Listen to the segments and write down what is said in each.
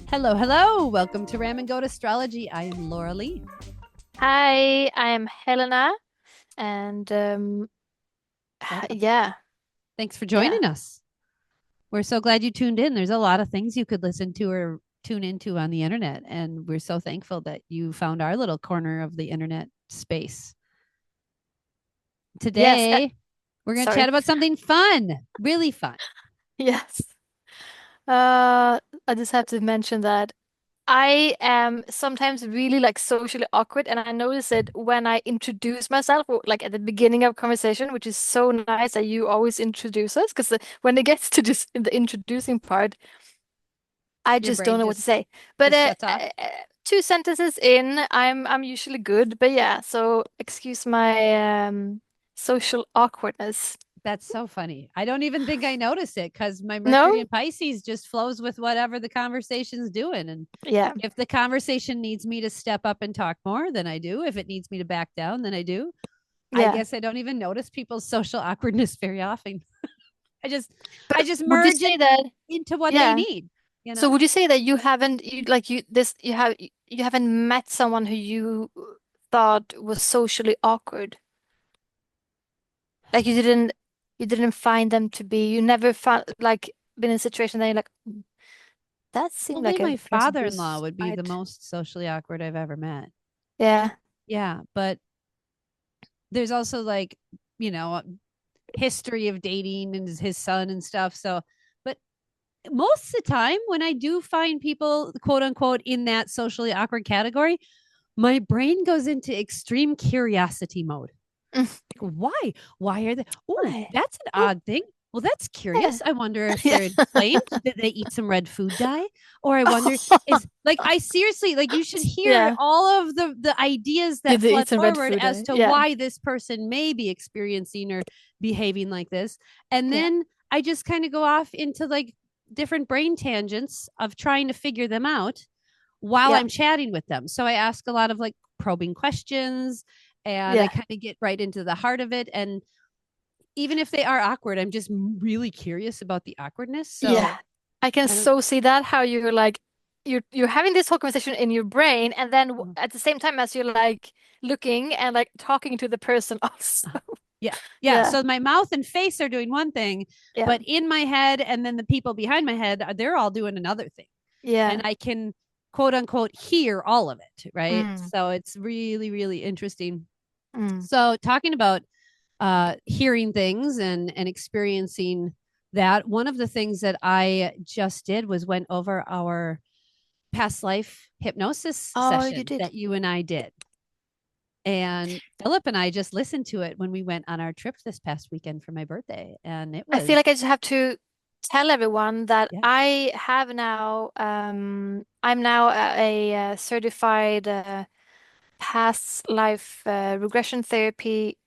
Hello, hello. Welcome to RamGoatAstrology. I am Laura Lee. Hi, I am Helena, and Welcome. yeah, Thanks for yeah, joining us. We're so glad you tuned in. There's a lot of things you could listen to or tune into on the internet, and we're so thankful that you found our little corner of the internet space. yes. Today, we're going to chat Sorry. about something fun, really fun. Yes. I just have to mention that I am sometimes really like socially awkward, and I notice it when I introduce myself, or like at the beginning of conversation, which is so nice that you always introduce us, because when it gets to just in the introducing part, I Your just don't brain know what to say. But just shuts off. two sentences in, I'm usually good. But yeah, so excuse my social awkwardness. That's so funny. I don't even think I notice it because my Mercury No? in Pisces just flows with whatever the conversation's doing. And Yeah. if the conversation needs me to step up and talk more, then I do. If it needs me to back down, then I do. I Yeah. guess I don't even notice people's social awkwardness very often. I just I But just would you merge say it that, into what they yeah. need, you So know? would you say that you haven't met someone who you thought was socially awkward? Like you didn't find them to be, you never found like been in a situation that you're like, that seemed Only like a my person father-in-law who's would be the quite, most socially awkward I've ever met. yeah. Yeah, but there's also like, you know, history of dating and his son and stuff. So, but most of the time when I do find people, quote unquote, in that socially awkward category, my brain goes into extreme curiosity mode. Like, why? Why are they? Oh, Why? that's an Oh, odd thing. Well, that's yeah. curious. I wonder if Yeah. they're inflamed. Did they eat some red food dye? Or I wonder, is like, I seriously, like, you should hear Yeah. all of the ideas Did that they flood eat some red forward food? as to Yeah. why this person may be experiencing or behaving like this. And Yeah. then I just kind of go off into like different brain tangents of trying to figure them out while Yeah. I'm chatting with them. So I ask a lot of like probing questions and I Yeah. kind of get right into the heart of it. And even if they are awkward, I'm just really curious about the awkwardness. Yeah. So I can I don't. so see that how you're like you're having this whole conversation in your brain, and then at the same time as you're like looking and like talking to the person also. Yeah, yeah. Yeah. So my mouth and face are doing one thing, Yeah. but in my head, and then the people behind my head, they're all doing another thing, and Yeah. I can quote unquote hear all of it. Right. Mm. So it's really, really interesting. Mm. So talking about hearing things and experiencing that. One of the things that I just did was went over our past life hypnosis Oh, you session did. that you and I did. And Philip and I just listened to it when we went on our trip this past weekend for my birthday. And it I feel was, like I just have to tell everyone that yeah. I have now I'm now a certified past life regression therapy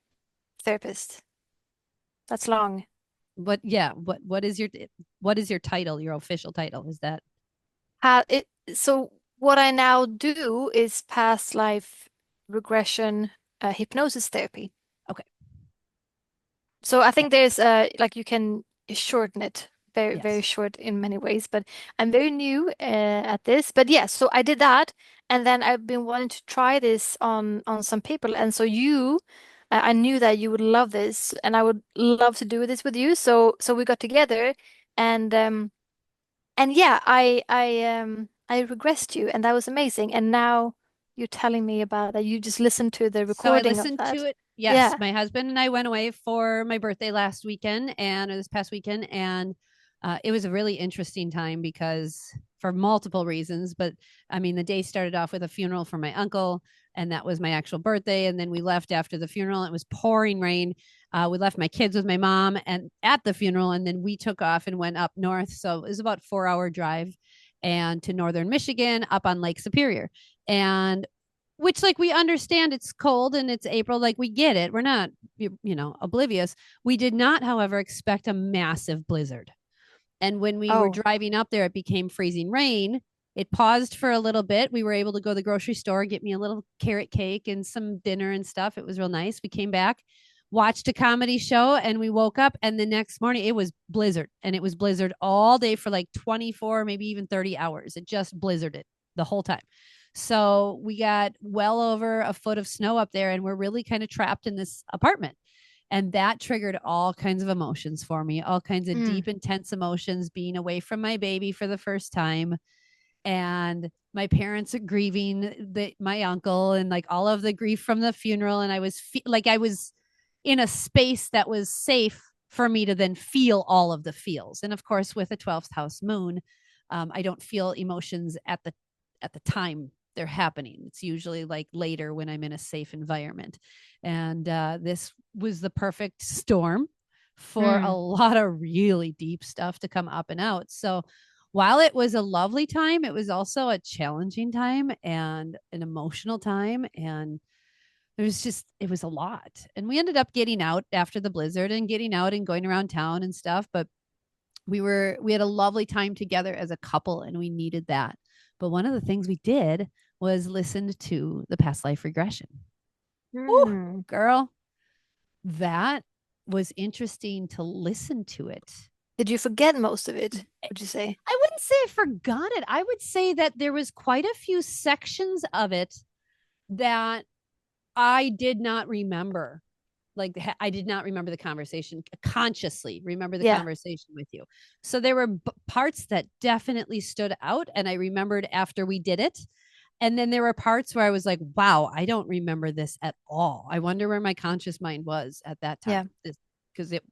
therapist. That's long. Yeah, what is your title, your official title? Is that So what I now do is past life regression hypnosis therapy. okay? So I Yeah. think there's like you can shorten it very, very Yes. short in many ways, but I'm very new at this. But yeah, so I did that, and then I've been wanting to try this on some people, and so I knew that you would love this, and I would love to do this with you. So we got together, and yeah, I regressed you, and that was amazing. And now you're telling me about that. You just listened to the So I recording of listened to that. it. Yes, Yeah. my husband and I went away for my birthday last weekend and this past weekend, and it was a really interesting time because for multiple reasons. But I mean, the day started off with a funeral for my uncle, and that was my actual birthday. And then we left after the funeral. It was pouring rain. We left my kids with my mom and at the funeral, and then we took off and went up north. So it was about 4 hour drive and to northern Michigan up on Lake Superior. And which like we understand it's cold and it's April, like we get it. We're not oblivious. We did not, however, expect a massive blizzard. And when we were Oh, driving up there, it became freezing rain. It paused for a little bit. We were able to go to the grocery store, get me a little carrot cake and some dinner and stuff. It was real nice. We came back. watched a comedy show, and we woke up, and the next morning it was blizzard, and it was blizzard all day for like 24, maybe even 30 hours. It just blizzarded the whole time. So we got well over a foot of snow up there, and we're really kind of trapped in this apartment. And that triggered all kinds of emotions for me, all kinds of Mm. deep, intense emotions, being away from my baby for the first time, and my parents are grieving my uncle, and like all of the grief from the funeral. And I was like, I was in a space that was safe for me to then feel all of the feels. And of course, with a 12th house moon, I don't feel emotions at the time they're happening. It's usually like later when I'm in a safe environment. And this was the perfect storm for a Mm. lot of really deep stuff to come up and out. So while it was a lovely time, it was also a challenging time and an emotional time. And it was a lot. And we ended up getting out after the blizzard and getting out and going around town and stuff. But we had a lovely time together as a couple, and we needed that. But one of the things we did was listen to the past life regression. Ooh, Mm. girl, that was interesting to listen to it. Did you forget most of it, would you say? I wouldn't say I forgot it. I would say that there was quite a few sections of it that I did not remember. Like, I did not remember the conversation consciously, remember the Yeah. conversation with you. So there were parts that definitely stood out, and I remembered after we did it. And then there were parts where I was like, wow, I don't remember this at all. I wonder where my conscious mind was at that Yeah. time, because it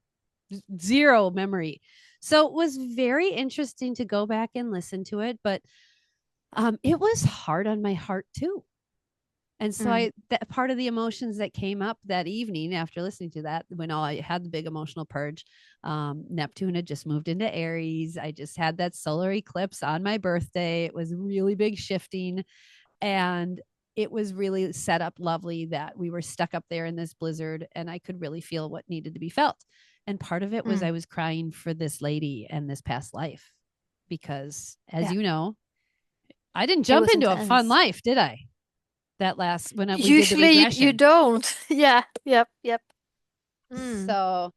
zero memory. So it was very interesting to go back and listen to it, but it was hard on my heart too. And so Mm. that part of the emotions that came up that evening after listening to that, when I had the big emotional purge, Neptune had just moved into Aries. I just had that solar eclipse on my birthday. It was really big shifting, and it was really set up lovely that we were stuck up there in this blizzard, and I could really feel what needed to be felt. And part of it was Mm. I was crying for this lady and this past life, because as Yeah. you know, I didn't It jump was into a fun intense. life, did I? That last when we did the Usually you regression. don't. Yeah. Yep. Yep. Mm. So,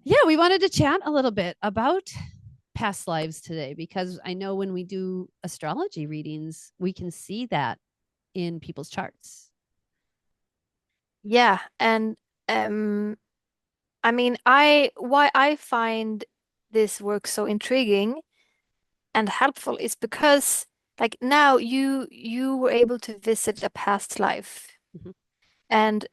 yeah, we wanted to chat a little bit about past lives today, because I know when we do astrology readings, we can see that in people's charts. Yeah. And um I mean, I why I find this work so intriguing and helpful is because like now you were able to visit a past life Mhm. and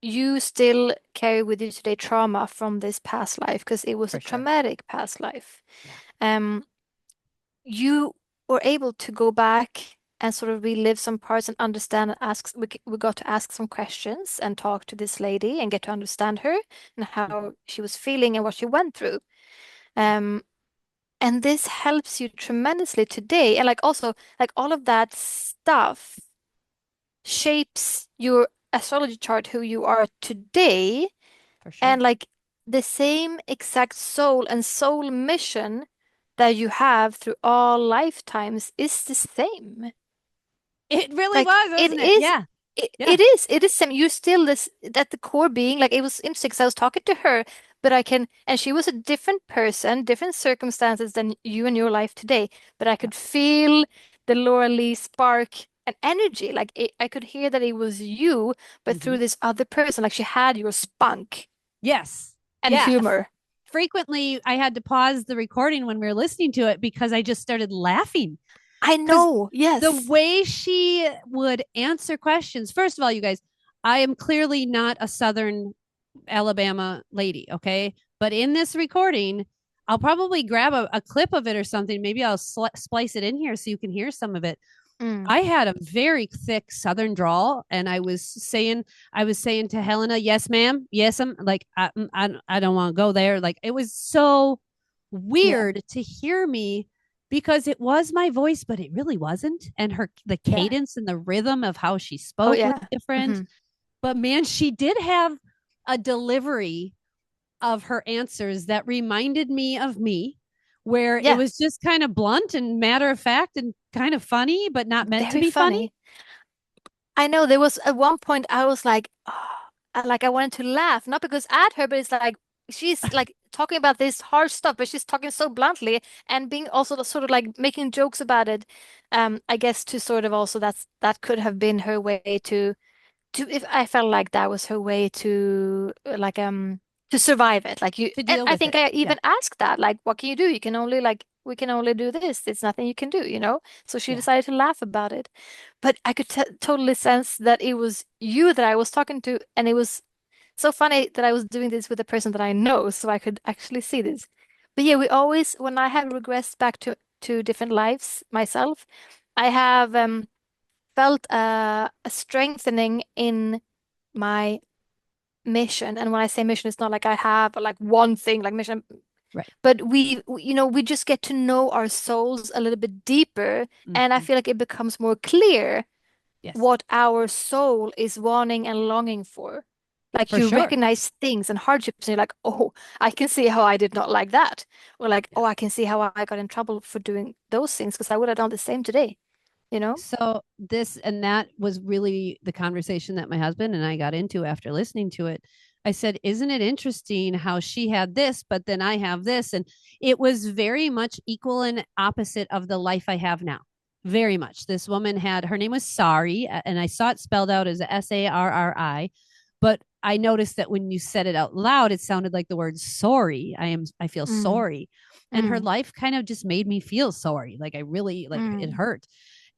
you still carry with you today trauma from this past life because it was a For sure. traumatic past life. Yeah. Um, you were able to go back and sort of relive some parts and understand and ask. We got to ask some questions and talk to this lady and get to understand her and Mhm. how she was feeling and what she went through. Um, and this helps you tremendously today. And like also like all of that stuff shapes your astrology chart, who you are today. For sure. And like the same exact soul and soul mission that you have through all lifetimes is the same. It really Like was, it wasn't it? is, Yeah. Yeah. it is same. You're still this at the core being. Like it was interesting 'cause I was talking to her, but I can, and she was a different person, different circumstances than you in your life today. But I Yeah. could feel the Laura Lee spark and energy. Like I could hear that it was you, but through Hmm. this other person. Like she had your spunk Yes. and Yeah. humor. Frequently, I had to pause the recording when we were listening to it because I just started laughing, I because know. the Yes. way she would answer questions. First of all, you guys, I am clearly not a Southern Alabama lady, okay? But in this recording, I'll probably grab a clip of it or something. Maybe I'll splice it in here so you can hear some of it. Mm. I had a very thick Southern drawl, and I was saying to Helena, "Yes, ma'am. Yes, I'm like, I don't want to go there." Like, it was so Yeah. weird to hear me, because it was my voice, but it really wasn't. And the Yeah. cadence and the rhythm of how she Oh spoke was yeah. different. Hmm. But man, she did have a delivery of her answers that reminded me, where it Yeah. was just kind of blunt and matter of fact and kind of funny, but not meant to Very be funny. funny. I know there was at one point I was like, oh, like I wanted to laugh, not because at her, but it's like she's like talking about this hard stuff, but she's talking so bluntly and being also sort of like making jokes about it. I guess to sort of also that could have been her way to if I felt like that was her way to survive it. Like you To and deal I with think it. I Yeah. even asked that, like, what can you do? You can only like we can only do this. It's nothing you can do, you know? So she Yeah. decided to laugh about it. But I could t totally sense that it was you that I was talking to, and it was so funny that I was doing this with a person that I know, so I could actually see this. But yeah, we always, when I have regressed back to different lives myself, I have felt a strengthening in my mission. And when I say mission, it's not like I have like one thing like mission, Right. but you know, we just get to know our souls a little bit deeper. And I Mhm. feel like it becomes more clear Yes. what our soul is wanting and longing for. Like For you sure. recognize things and hardships, and you're like, oh, I can see how I did not like that. Or like, Yeah. oh, I can see how I got in trouble for doing those things because I would have done the same today, you know? So this and that was really the conversation that my husband and I got into after listening to it. I said, "Isn't it interesting how she had this, but then I have this?" And it was very much equal and opposite of the life I have now. Very much. This woman had, her name was Sari, and I saw it spelled out as Sarri, but I noticed that when you said it out loud, it sounded like the word sorry. I feel Mm, sorry. And her mm, life kind of just made me feel sorry. Like I really, like it mm, hurt.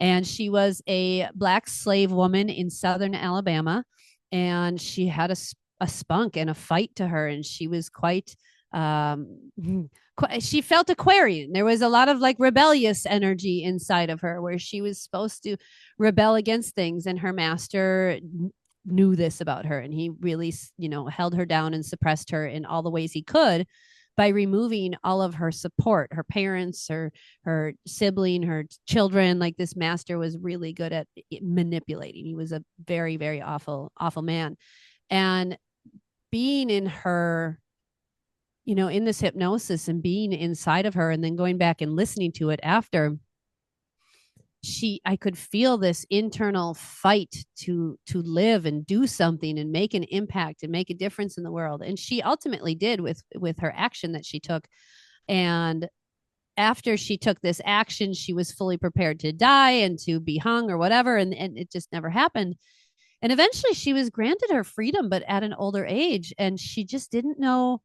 And she was a black slave woman in southern Alabama, and she had a spunk and a fight to her, and she was quite um she felt Aquarian. There was a lot of like rebellious energy inside of her where she was supposed to rebel against things, and her master knew this about her, and he really, held her down and suppressed her in all the ways he could by removing all of her support, her parents, her sibling, her children. Like this master was really good at manipulating. He was a very, very awful man. And being in her, in this hypnosis and being inside of her and then going back and listening to it after, I could feel this internal fight to live and do something and make an impact and make a difference in the world. And she ultimately did with her action that she took. And after she took this action, she was fully prepared to die and to be hung or whatever. And it just never happened. And eventually she was granted her freedom, but at an older age. And she just didn't know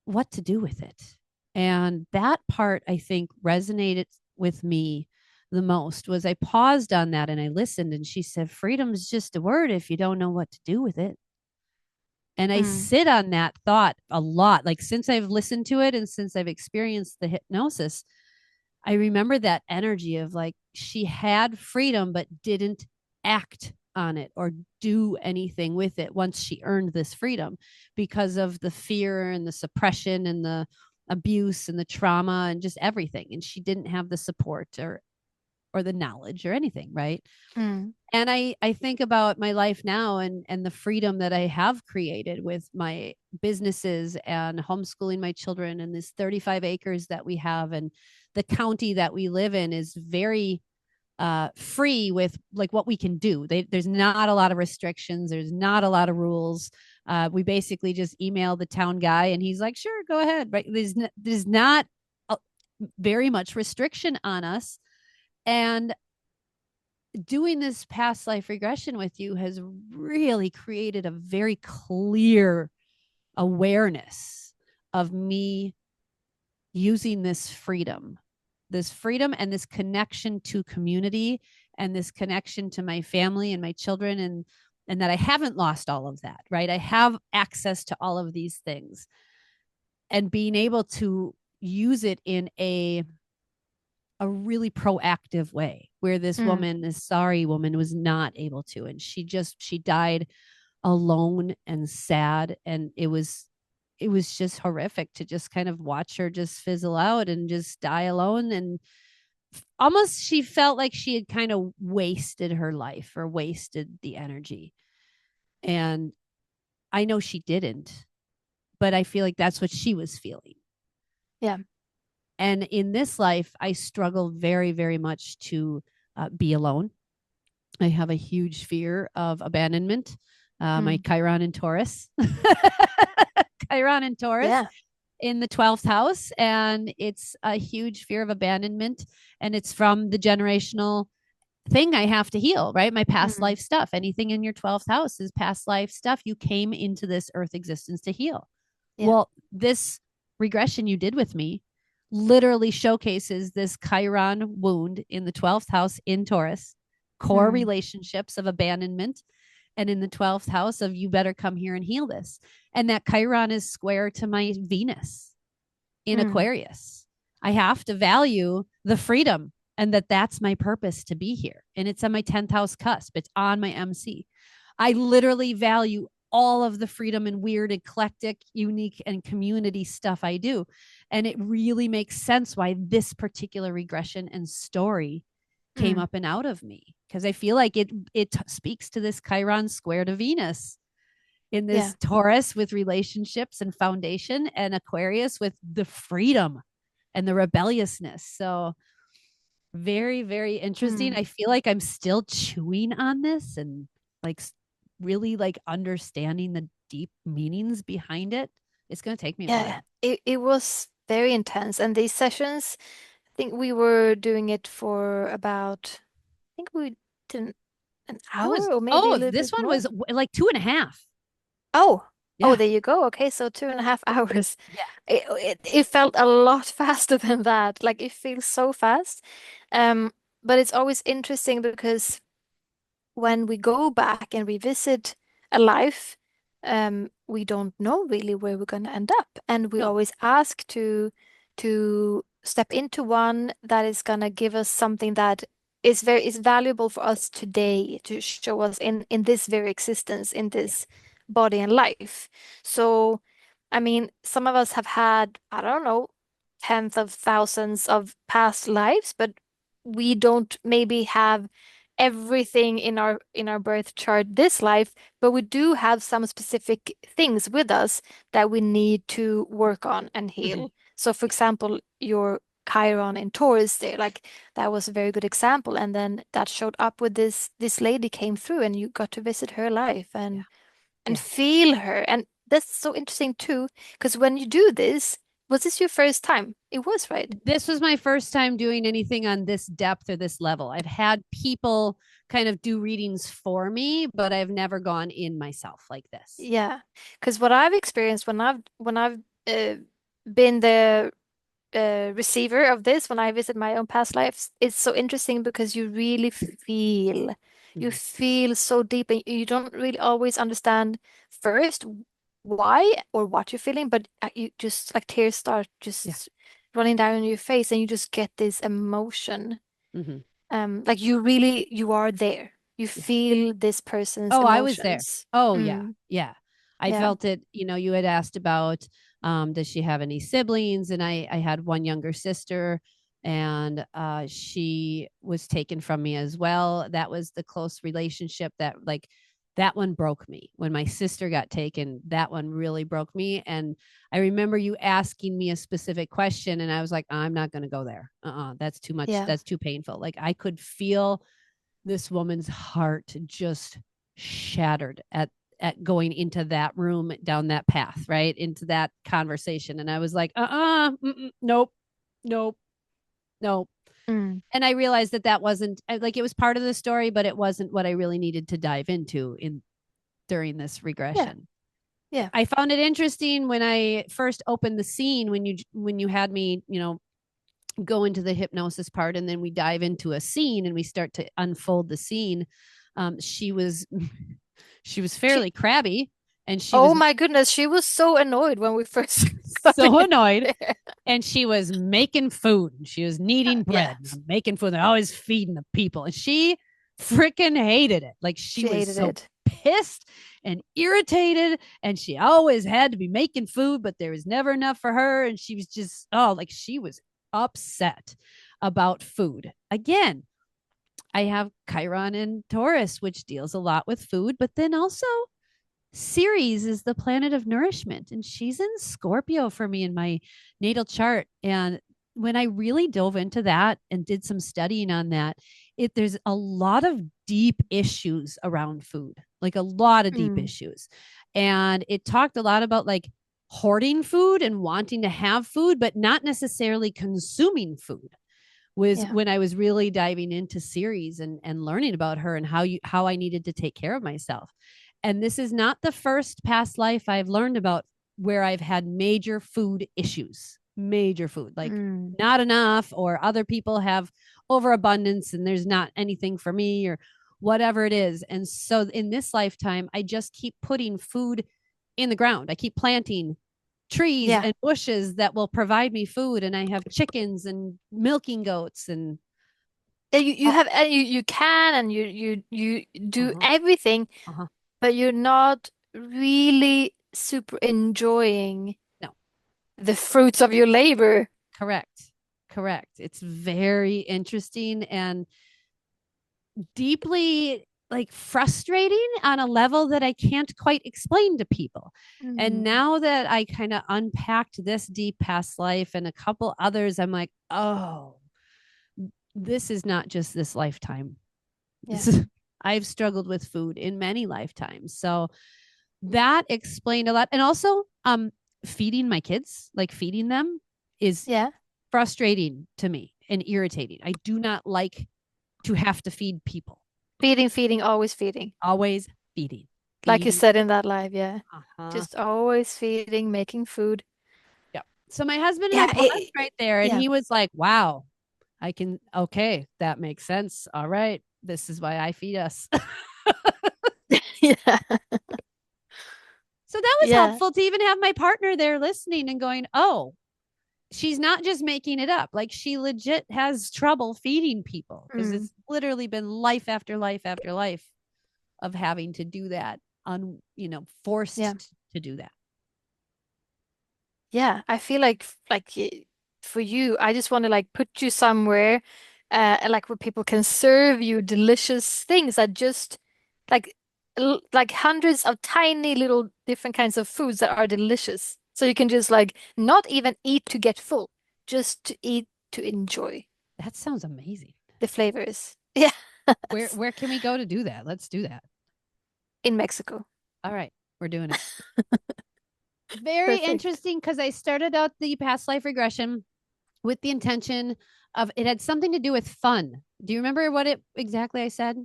what to do with it. And that part, I think, resonated with me the most. Was I paused on that and I listened, and she said, freedom's just a word if you don't know what to do with it. And I mm, sit on that thought a lot. Like since I've listened to it and since I've experienced the hypnosis, I remember that energy of like she had freedom but didn't act on it or do anything with it once she earned this freedom because of the fear and the suppression and the abuse and the trauma and just everything. And she didn't have the support or the knowledge or anything, right? mm, And I think about my life now and the freedom that I have created with my businesses and homeschooling my children and this 35 acres that we have, and the county that we live in is very free with like what we can do. There's not a lot of restrictions. There's not a lot of rules. We basically just email the town guy and he's like, sure, go ahead. Right. There's not a, very much restriction on us. And doing this past life regression with you has really created a very clear awareness of me using this freedom and this connection to community and this connection to my family and my children, and that I haven't lost all of that, right? I have access to all of these things, and being able to use it in a really proactive way where this mm. woman, this sorry woman, was not able to. And she died alone and sad. And it was just horrific to just kind of watch her just fizzle out and just die alone. And almost she felt like she had kind of wasted her life or wasted the energy. And I know she didn't, but I feel like that's what she was feeling. Yeah. And in this life, I struggle very, very much to be alone. I have a huge fear of abandonment. My Mm. Chiron in Taurus, Chiron in Taurus Yeah. in the 12th house. And it's a huge fear of abandonment. And it's from the generational thing I have to heal, right? My past Mm. life stuff. Anything in your 12th house is past life stuff. You came into this earth existence to heal. Yeah. Well, this regression you did with me literally showcases this Chiron wound in the 12th house in Taurus, core Mm. relationships of abandonment, and in the 12th house of you better come here and heal this. And that Chiron is square to my Venus in Mm. Aquarius. I have to value the freedom and that's my purpose to be here. And it's on my 10th house cusp, it's on my MC. I literally value all of the freedom and weird, eclectic, unique, and community stuff I do. And it really makes sense why this particular regression and story came Mm. up and out of me, because I feel like it speaks to this Chiron square to Venus in Yeah. this Taurus with relationships and foundation, and Aquarius with the freedom and the rebelliousness. So very, very interesting. Mm. I feel like I'm still chewing on this and like really like understanding the deep meanings behind it. It's going to take me a Yeah. while. It was very intense. And these sessions, I think we were doing it for about, I think we did an I hour was, or maybe a oh, little this bit one more. was like 2.5. Oh, oh, Yeah. there you go. Okay, so 2.5 hours. Yeah. It felt a lot faster than that. Like it feels so fast. Um, but it's always interesting because when we go back and revisit a life, we don't know really where we're going to end up, and we No. always ask to step into one that is going to give us something that is valuable for us today to show us in this very existence, in Yeah. this body and life. So, I mean, some of us have had, I don't know, tens of thousands of past lives, but we don't maybe have everything in our birth chart this life, but we do have some specific things with us that we need to work on and Mhm. heal. So, for Yeah. example, your Chiron in Taurus there, like that was a very good example. And then that showed up with this lady came through, and you got to visit her life Yeah. and Yeah. feel her. And that's so interesting too, because when you do this, was this your first time? It was, right? This was my first time doing anything on this depth or this level. I've had people kind of do readings for me, but I've never gone in myself like this. Yeah, because what I've experienced when I've been the receiver of this, when I visit my own past lives, it's so interesting because you really feel, you Mhm. feel so deep, and you don't really always understand first why or what you're feeling, but you just like tears start Yeah. just running down your face, and you just get this emotion. Hmm. Like you really, you are there. You Yeah. feel this person's Oh, I was there. emotions. Oh, yeah. Mm, Yeah. I yeah, felt it. You had asked about, does she have any siblings? And I had one younger sister, and she was taken from me as well. That was the close relationship that, like, that one broke me. When my sister got taken, that one really broke me. And I remember you asking me a specific question, and I was like, I'm not going to go there. That's too much. yeah, That's too painful. Like, I could feel this woman's heart just shattered at going into that room, down that path, right into that conversation. And I was like, nope, nope, nope. mm, And I realized that wasn't like, it was part of the story, but it wasn't what I really needed to dive into in during this yeah, regression. yeah, I found it interesting when I first opened the scene, when you had me, go into the hypnosis part, and then we dive into a scene and we start to unfold the scene. She was she was she. fairly crabby, and she Oh was my goodness, she was so annoyed when we first got so in annoyed, there. and she was making food. She was kneading bread, Yes, making food. They're always feeding the people, and she freaking hated it. Like, she she was hated so it. pissed and irritated, and she always had to be making food, but there was never enough for her. And she was just, oh, like, she was upset about food. Again, I have Chiron and Taurus, which deals a lot with food, but then also Ceres is the planet of nourishment, and she's in Scorpio for me in my natal chart. And when I really dove into that and did some studying on that, there's a lot of deep issues around food. like a lot of deep Mm. issues. And it talked a lot about like hoarding food and wanting to have food, but not necessarily consuming food was Yeah. when I was really diving into series and learning about her and how I needed to take care of myself. And this is not the first past life I've learned about where I've had major food issues, major food, like Mm. not enough, or other people have overabundance and there's not anything for me, or whatever it is. And so in this lifetime, I just keep putting food in the ground. I keep planting trees Yeah. and bushes that will provide me food. And I have chickens and milking goats and Yeah, you oh, have you can and you do uh-huh, everything, uh-huh. but you're not really super enjoying No, the fruits of your labor. correct. Correct. It's very interesting and deeply like frustrating on a level that I can't quite explain to people. And Mm. now that I kind of unpacked this deep past life and a couple others, I'm like, oh, this is not just this lifetime. Yeah. This is, I've struggled with food in many lifetimes. So that explained a lot. And also, feeding my kids, like feeding them, is Yeah. frustrating to me and irritating. I do not like to have to feed people. Feeding, feeding, always feeding. Always feeding, Like you feeding. said in that live, yeah. Uh-huh. Just always feeding, making food. Yeah. So my husband and I Yeah, paused right there, and yeah. he was like, "Wow, I can. Okay, that makes sense. All right, this is why I feed us." Yeah. So that was Yeah. helpful to even have my partner there listening and going, "Oh, she's not just making it up. Like she legit has trouble feeding people because Mm. it's literally been life after life after life of having to do that, Yeah. forced to do that." Yeah, I feel for you, I just want to like put you somewhere, like where people can serve you delicious things that just like like hundreds of tiny little different kinds of foods that are delicious. So you can just like not even eat to get full, just to eat to enjoy That sounds amazing. the flavors. Yeah, Where can we go to do that? Let's do that. in Mexico. All right, we're doing it. Very Perfect. interesting because I started out the past life regression with the intention of it had something to do with fun. Do you remember what it exactly I said?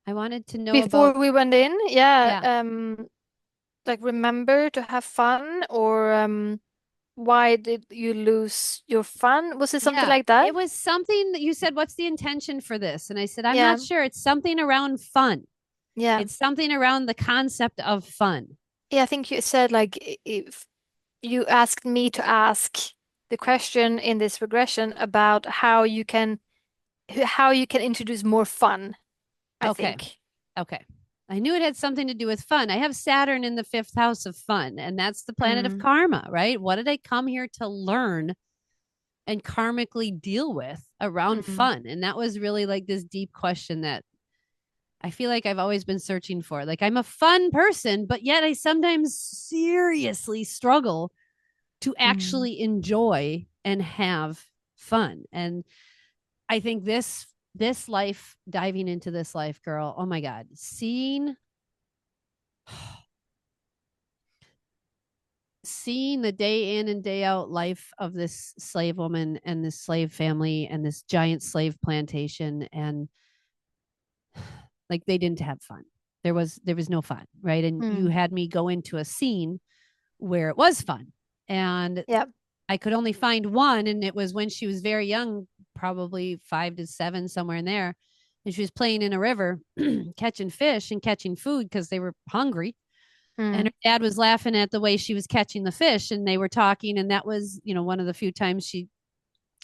I wanted to know Before about, we went in, yeah, yeah. like remember to have fun or why did you lose your fun? Was it something Yeah, like that? it was something that you said, what's the intention for this? And I said, I'm Yeah, not sure. It's something around fun. yeah. It's something around the concept of fun. Yeah, I think you said like if you asked me to ask the question in this regression about how you can introduce more fun, I Okay. think. Okay. I knew it had something to do with fun. I have Saturn in the fifth house of fun, and that's the planet of Mm, karma, right? What did I come here to learn and karmically deal with around mm, fun? And that was really like this deep question that I feel like I've always been searching for. Like, I'm a fun person, but yet I sometimes seriously struggle to mm. actually enjoy and have fun. And I think this life, diving into this life, girl, oh my God, seeing the day in and day out life of this slave woman and this slave family and this giant slave plantation, and like they didn't have fun. There was no fun, right? And you Mm. had me go into a scene where it was fun, and Yeah. I could only find one, and it was when she was very young, probably 5 to 7, somewhere in there, and she was playing in a river catching fish and catching food because they were hungry. And her Mm. dad was laughing at the way she was catching the fish, and they were talking, and that was, one of the few times she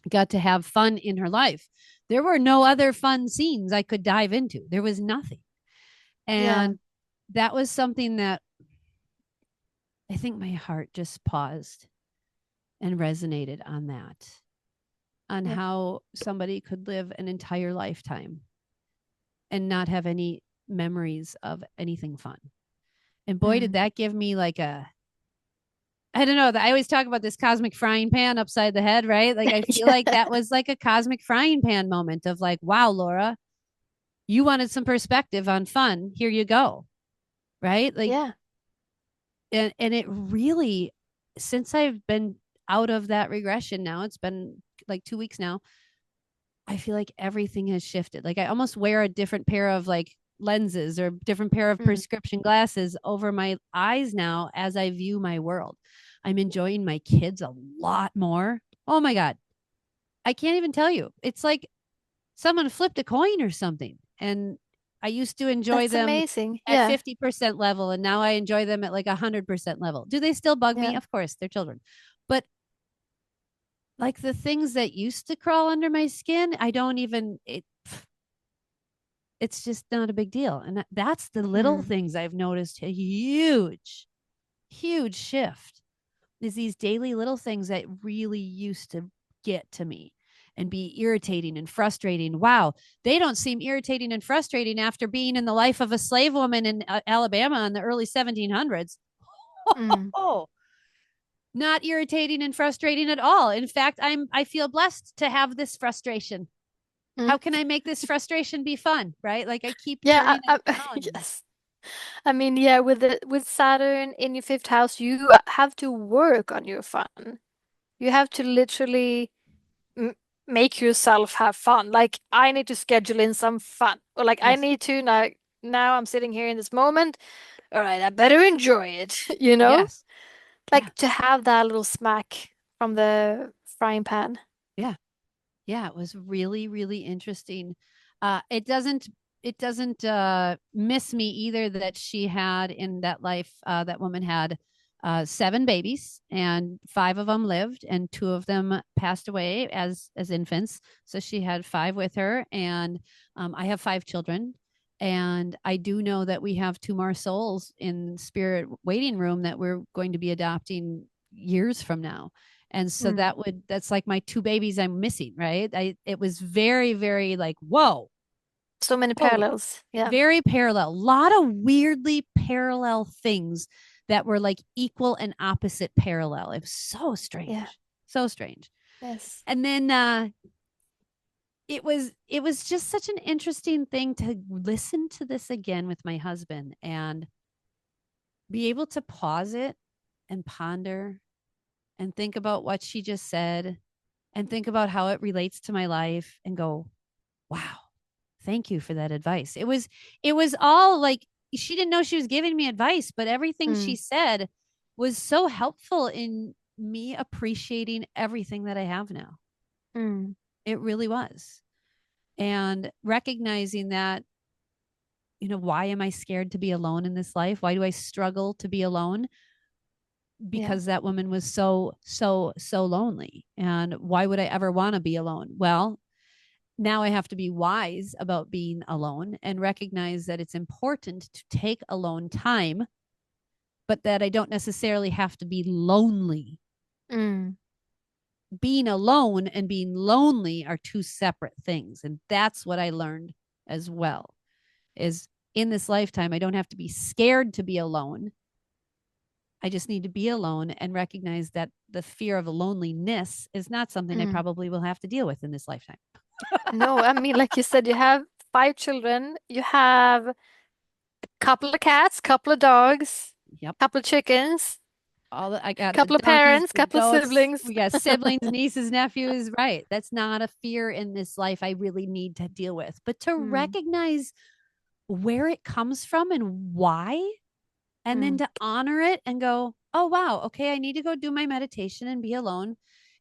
got to have fun in her life. There were no other fun scenes I could dive into. There was nothing. Yeah. And that was something that I think my heart just paused and resonated on that, on Yeah. how somebody could live an entire lifetime and not have any memories of anything fun. And boy, did Mm. that give me like I don't know. I always talk about this cosmic frying pan upside the head, right? Like, I feel like Yeah. that was like a cosmic frying pan moment of like, wow, Laura, you wanted some perspective on fun. Here you go. right? Like, Yeah. and it really, since I've been out of that regression now, it's been like 2 weeks now, I feel like everything has shifted. Like I almost wear a different pair of like lenses or different pair of Mm. prescription glasses over my eyes now as I view my world. I'm enjoying my kids a lot more. Oh my God. I can't even tell you. It's like someone flipped a coin or something. And I used to enjoy That's them amazing. at Yeah. 50% level, and now I enjoy them at like 100% level. Do they still bug me? Yeah. Of course, they're children. But like the things that used to crawl under my skin, I don't even, it's just not a big deal. And that's the little Mm. things I've noticed a huge, huge shift is these daily little things that really used to get to me and be irritating and frustrating. Wow, they don't seem irritating and frustrating after being in the life of a slave woman in Alabama in the early 1700s. Mm. Oh, not irritating and frustrating at all. In fact, I feel blessed to have this frustration. Mm. How can I make this frustration be fun, right? Like I keep Yeah, turning it around. yes. I mean, yeah, with Saturn in your fifth house, you have to work on your fun. You have to literally m make yourself have fun. Like I need to schedule in some fun, or like I Yes. need to now I'm sitting here in this moment. All right, I better enjoy it, you know? Yes. Yeah. Like to have that little smack from the frying pan. Yeah. Yeah, it was really, really interesting. It doesn't miss me either that she had in that life, that woman had 7 babies and 5 of them lived and 2 of them passed away as infants. So she had 5 with her, and I have 5 children. And I do know that we have 2 more souls in spirit waiting room that we're going to be adopting years from now. And so Mm. that's like my 2 babies I'm missing, right? It was very, very like, whoa, So many holy, parallels. Yeah. very parallel. A lot of weirdly parallel things that were like equal and opposite parallel. It was so Yeah. strange. So strange. Yes. And then it was just such an interesting thing to listen to this again with my husband and be able to pause it and ponder and think about what she just said and think about how it relates to my life and go, wow, thank you for that advice. It was all like she didn't know she was giving me advice, but everything she Mm. said was so helpful in me appreciating everything that I have now. Mm. It really was. And recognizing that, why am I scared to be alone in this life? Why do I struggle to be alone? Yeah. Because that woman was so, so, so lonely. And why would I ever want to be alone? Well, now I have to be wise about being alone and recognize that it's important to take alone time, but that I don't necessarily have to be lonely. Mm. Being alone and being lonely are two separate things. And that's what I learned as well is in this lifetime, I don't have to be scared to be alone. I just need to be alone and recognize that the fear of loneliness is not something I Mm. probably will have to deal with in this lifetime. No, I mean, like you said, you have 5 children, you have a couple of cats, couple of dogs, Yep. couple of chickens, I got the couple of donkeys, parents, the couple of goats, siblings. we got siblings, nieces, nephews. Right. That's not a fear in this life I really need to deal with. But to Mm. recognize where it comes from and why, and then Mm. to honor it and go, oh, wow, okay, I need to go do my meditation and be alone.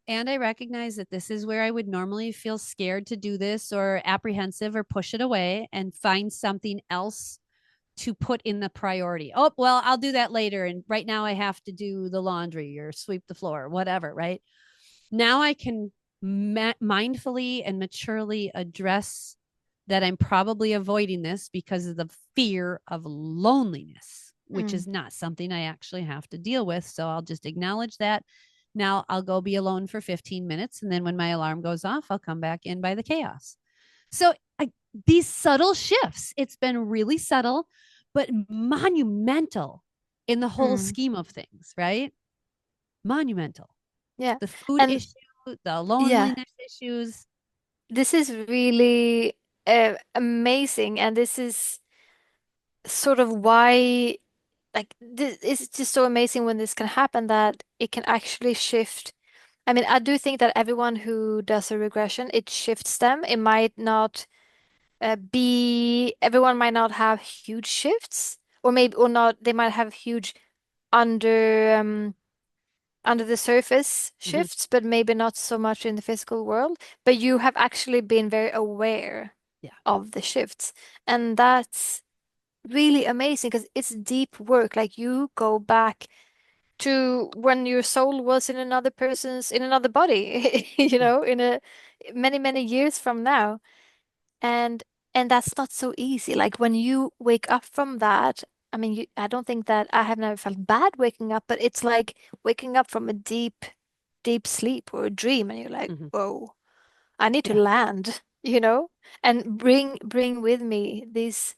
And I recognize that this is where I would normally feel scared to do this or apprehensive or push it away and find something else to put in the priority. Oh, well, I'll do that later. And right now I have to do the laundry or sweep the floor, or whatever, right? Now I can mindfully and maturely address that I'm probably avoiding this because of the fear of loneliness, which Mm. is not something I actually have to deal with. So I'll just acknowledge that. Now I'll go be alone for 15 minutes. And then when my alarm goes off, I'll come back in by the chaos. So these subtle shifts, it's been really subtle, but monumental in the whole Mm. scheme of things, right? Monumental. Yeah. The food And issue, the yeah, loneliness issues. this is really amazing. And this is sort of why. like this, it's just so amazing when this can happen that it can actually shift. I mean, I do think that everyone who does a regression, it shifts them. It might not be everyone might not have huge shifts, or maybe or not. They might have huge under under the surface Hmm. shifts, but maybe not so much in the physical world. But you have actually been very aware Yeah. of the shifts, and that's really amazing because it's deep work. Like you go back to when your soul was in another person's in another body, Yeah. in a many, many years from now. And and that's not so easy. Like when you wake up from that, I mean, I don't think that I have never felt bad waking up, but it's like waking up from a deep, deep sleep or a dream, and you're like, Hmm. whoa, I need to Yeah. land, and bring with me these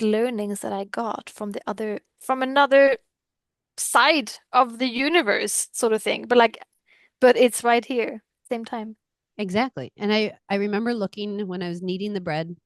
learnings that I got from another side of the universe, sort of thing. But it's right here, same time. Exactly. And I remember looking when I was kneading the bread,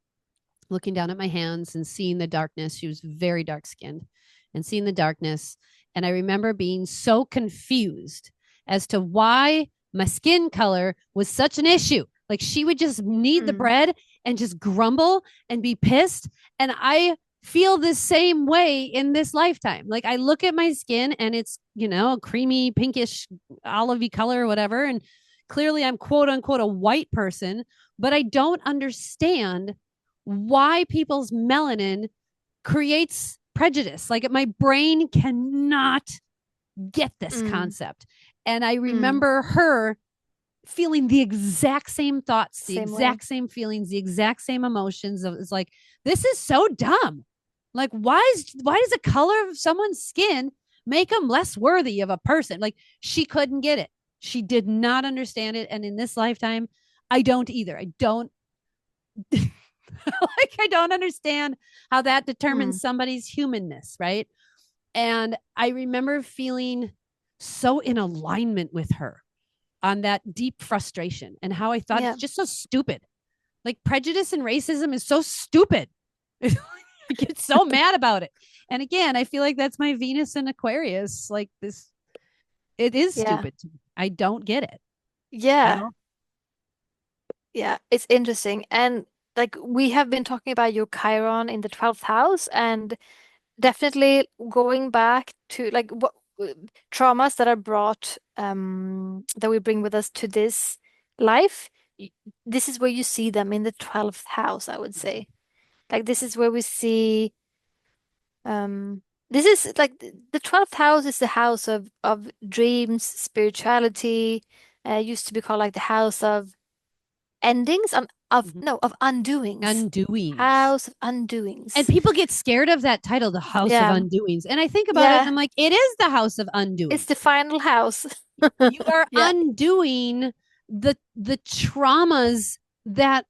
looking down at my hands and seeing the darkness. She was very dark skinned and seeing the darkness. And I remember being so confused as to why my skin color was such an issue. Like she would just knead the Mm, bread and just grumble and be pissed. And I feel the same way in this lifetime. Like I look at my skin and it's, a creamy, pinkish, olivey color or whatever. And clearly I'm quote unquote a white person, but I don't understand why people's melanin creates prejudice. Like my brain cannot get this mm, concept. And I mm. remember her feeling the exact same thoughts, the Same way. exact same feelings, the exact same emotions. It's like, this is so dumb. Like, why does the color of someone's skin make them less worthy of a person? Like, she couldn't get it. She did not understand it. And in this lifetime, I don't either. I don't like I don't understand how that Mm, determines somebody's humanness, right? And I remember feeling so in alignment with her on that deep frustration and how I thought it's yeah. just so stupid. Like prejudice and racism is so stupid. I get so mad about it. And again, I feel like that's my Venus and Aquarius. Like this, it is Yeah. stupid. I don't get it. You Yeah. know? Yeah. It's interesting. And like we have been talking about your Chiron in the 12th house, and definitely going back to like what traumas that are brought that we bring with us to this life. This is where you see them in the 12th house, I would say. Like this is where we see this is like the 12th house is the house of dreams, spirituality. Used to be called like the house of endings, of Mhm. no, of undoings. Undoings. House of And undoings. people get scared of that title, the House of Yeah. Undoings. And I think about it and Yeah. I'm like, it is the House of It's the Undoings. final house. You are Yeah. undoing the traumas that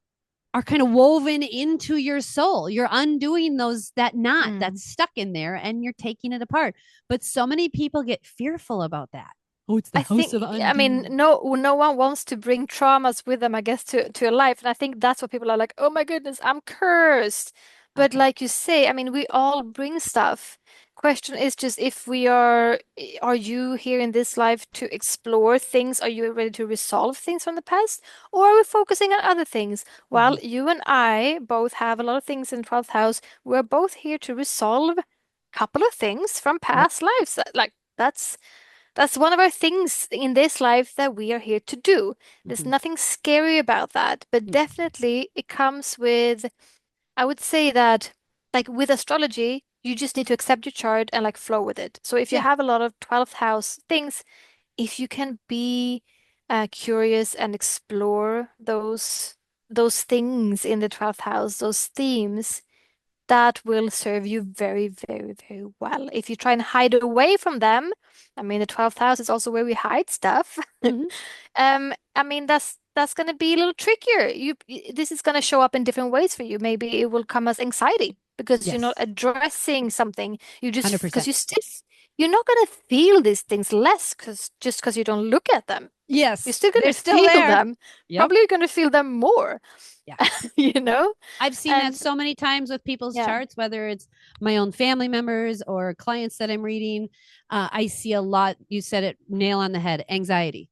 are kind of woven into your soul. You're undoing that knot Mm. that's stuck in there and you're taking it apart. But so many people get fearful about that. Oh, it's the I House of think, I mean, Undoing. no one wants to bring traumas with them, I guess, to a life. And I think that's what people are like, oh my goodness, I'm cursed. But Uh-huh. like you say, I mean, we all bring stuff. Question is just if are you here in this life to explore things? Are you ready to resolve things from the past? Or are we focusing on other things? Mm-hmm. Well, you and I both have a lot of things in 12th house. We're both here to resolve a couple of things from Yep. past lives. Like that's one of our things in this life that we are here to do. There's Mm-hmm. nothing scary about that, but No. definitely it comes with, I would say that, like with astrology, you just need to accept your chart and like flow with it. So if you Yeah. have a lot of 12th house things, if you can be curious and explore those things in the 12th house, those themes, that will serve you very, very, very well. If you try and hide away from them, I mean, the 12th house is also where we hide stuff. Mm-hmm. I mean, that's going to be a little trickier. This is going to show up in different ways for you. Maybe it will come as anxiety because you're not Yes. addressing something. Because 100%. you're not going to feel these things less because just because you don't look at them. You're Yes, still going they're to still feel there. them. Yep. Probably you're going to feel them more, Yeah. you know? I've seen that And so many times with people's yeah, charts, whether it's my own family members or clients that I'm reading. I see a lot. You said it, nail on the head, anxiety.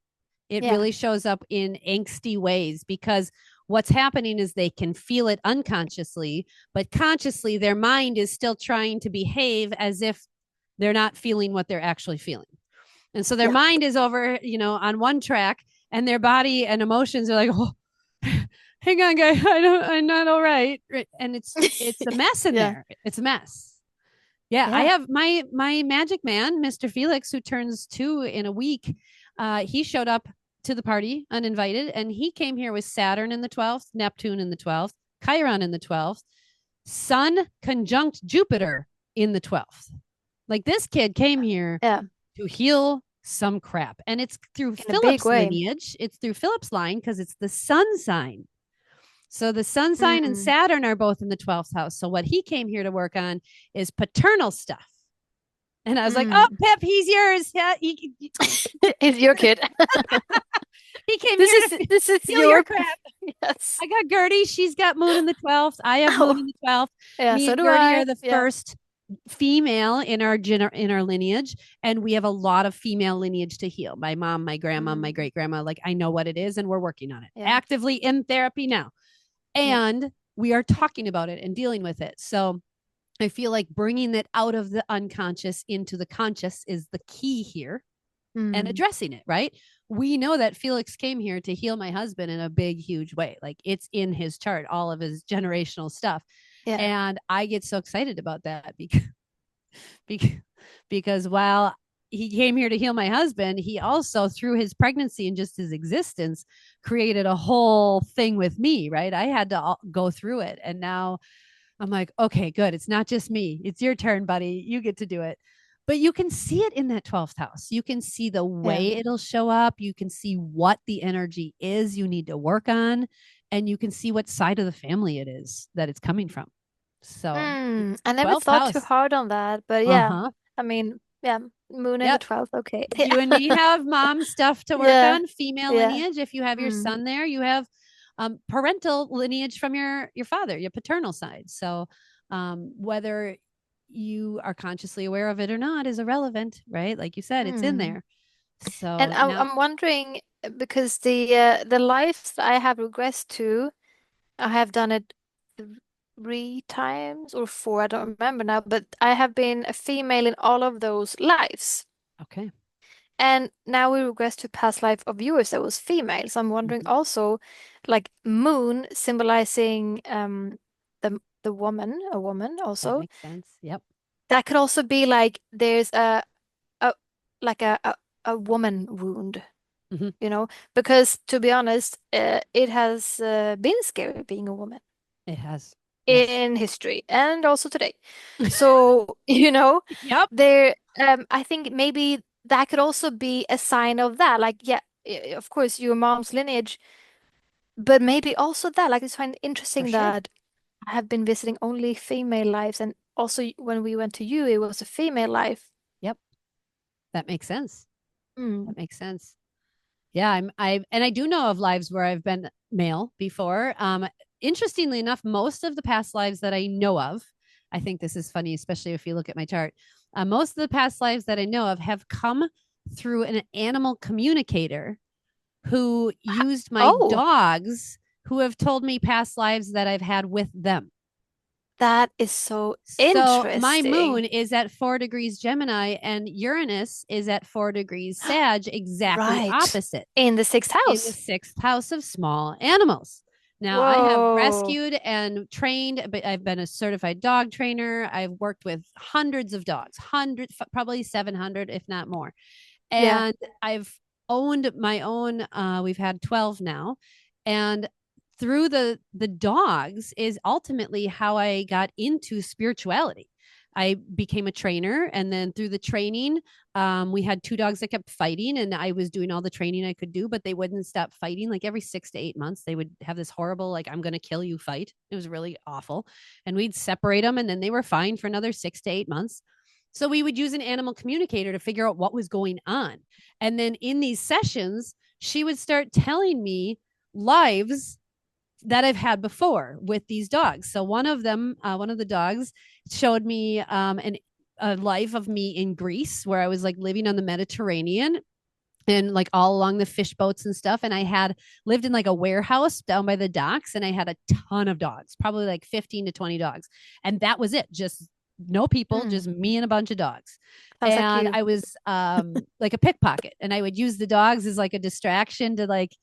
It yeah, really shows up in angsty ways because what's happening is they can feel it unconsciously, but consciously their mind is still trying to behave as if they're not feeling what they're actually feeling. And so their yeah, mind is over, on one track, and their body and emotions are like, oh, hang on, guy, I'm not all right. And it's a mess in yeah, there. It's a mess. Yeah, I yeah. have my magic man, Mr. Felix, who turns 2 in a week. He showed up to the party uninvited, and he came here with Saturn in the 12th, Neptune in the 12th, Chiron in the 12th, Sun conjunct Jupiter in the 12th. Like, this kid came here Yeah, to heal some crap. And it's through in a big Philip's way. lineage. It's through Philip's line because it's the sun sign. So the sun sign and Mm. Saturn are both in the 12th house. So what he came here to work on is paternal stuff. And I was like, oh, Mm. Pip, he's yours. Yeah, It's your kid. he came This here is to this is heal your your crap. yes. I got Gertie. She's got Moon in the 12th. I have Moon Oh, in the 12th. yeah, Me so and do Gertie are I. the Yeah. first female in our lineage, and we have a lot of female lineage to heal. My mom, my grandma, my Mm. great grandma. Like, I know what it is, and we're working on it Yeah. actively in therapy now, Yeah. and we are talking about it and dealing with it. So I feel like bringing it out of the unconscious into the conscious is the key here, and Mm. addressing it, right? We know that Felix came here to heal my husband in a big, huge way. Like, it's in his chart, all of his generational stuff. Yeah. And I get so excited about that because, because while he came here to heal my husband, he also, through his pregnancy and just his existence, created a whole thing with me, right? I had to go through it. And now I'm like, okay, good. It's not just me. It's your turn, buddy. You get to do it. But you can see it in that 12th house. You can see the Yeah. way it'll show up. You can see what the energy is you need to work on. And you can see what side of the family it is that it's coming from. So Mm. it's I never 12th thought too house. hard on that, but Uh yeah. huh. I mean, yeah, moon in the Yep. 12th. Okay. You and me have mom stuff to work Yeah. on, female Yeah. lineage. If you have your Mm. son there, you have parental lineage from your father, your paternal side. So whether you are consciously aware of it or not is irrelevant, right? Like you said, it's in Mm. there. So And now, I'm wondering because the lives that I have regressed to, I have done it 3 times or four, I don't remember now, but I have been a female in all of those lives. okay. And now we regress to past life of yours that was female. So I'm wondering Mhm. also, like moon symbolizing the woman, a woman That also. makes sense. Yep. That could also be like there's a like a woman wound, Hmm. because to be honest, it has been scary being a woman It has. Yes. in history and also today. So, you know, Yep. there I think maybe that could also be a sign of that. Like, yeah, of course, your mom's lineage, but maybe also that. Like, I just find it For interesting sure. that I have been visiting only female lives, and also when we went to you, it was a female life. Yep. That makes sense. Mm. That makes sense. Yeah, and I do know of lives where I've been male before. Interestingly enough, most of the past lives that I know of, I think this is funny, especially if you look at my chart. Most of the past lives that I know of have come through an animal communicator who used my Oh, dogs, who have told me past lives that I've had with them. that is so So my moon interesting. is at 4 degrees Gemini and Uranus is at 4 degrees Sag, exactly Right. opposite In the sixth in the house. sixth house of small animals. Now, I have Whoa. rescued and trained, but I've been a certified dog trainer. I've worked with hundreds of dogs, hundreds, probably 700, if not more. Yeah. And I've owned my own, we've had 12 now. And through the dogs is ultimately how I got into spirituality. I became a trainer, and then through the training, we had 2 dogs that kept fighting, and I was doing all the training I could do, but they wouldn't stop fighting. Like, every 6 to 8 months, they would have this horrible, like, I'm going to kill you fight. It was really awful. And we'd separate them, and then they were fine for another 6 to 8 months. So we would use an animal communicator to figure out what was going on. And then in these sessions, she would start telling me lives that I've had before with these dogs. So one of the dogs showed me a life of me in Greece where I was like living on the Mediterranean and like all along the fish boats and stuff. And I had lived in like a warehouse down by the docks and I had a ton of dogs, probably like 15 to 20 dogs. And that was it. Just no people, Mm. just me and a bunch of dogs. Sounds like And you. I was like a pickpocket and I would use the dogs as like a distraction to like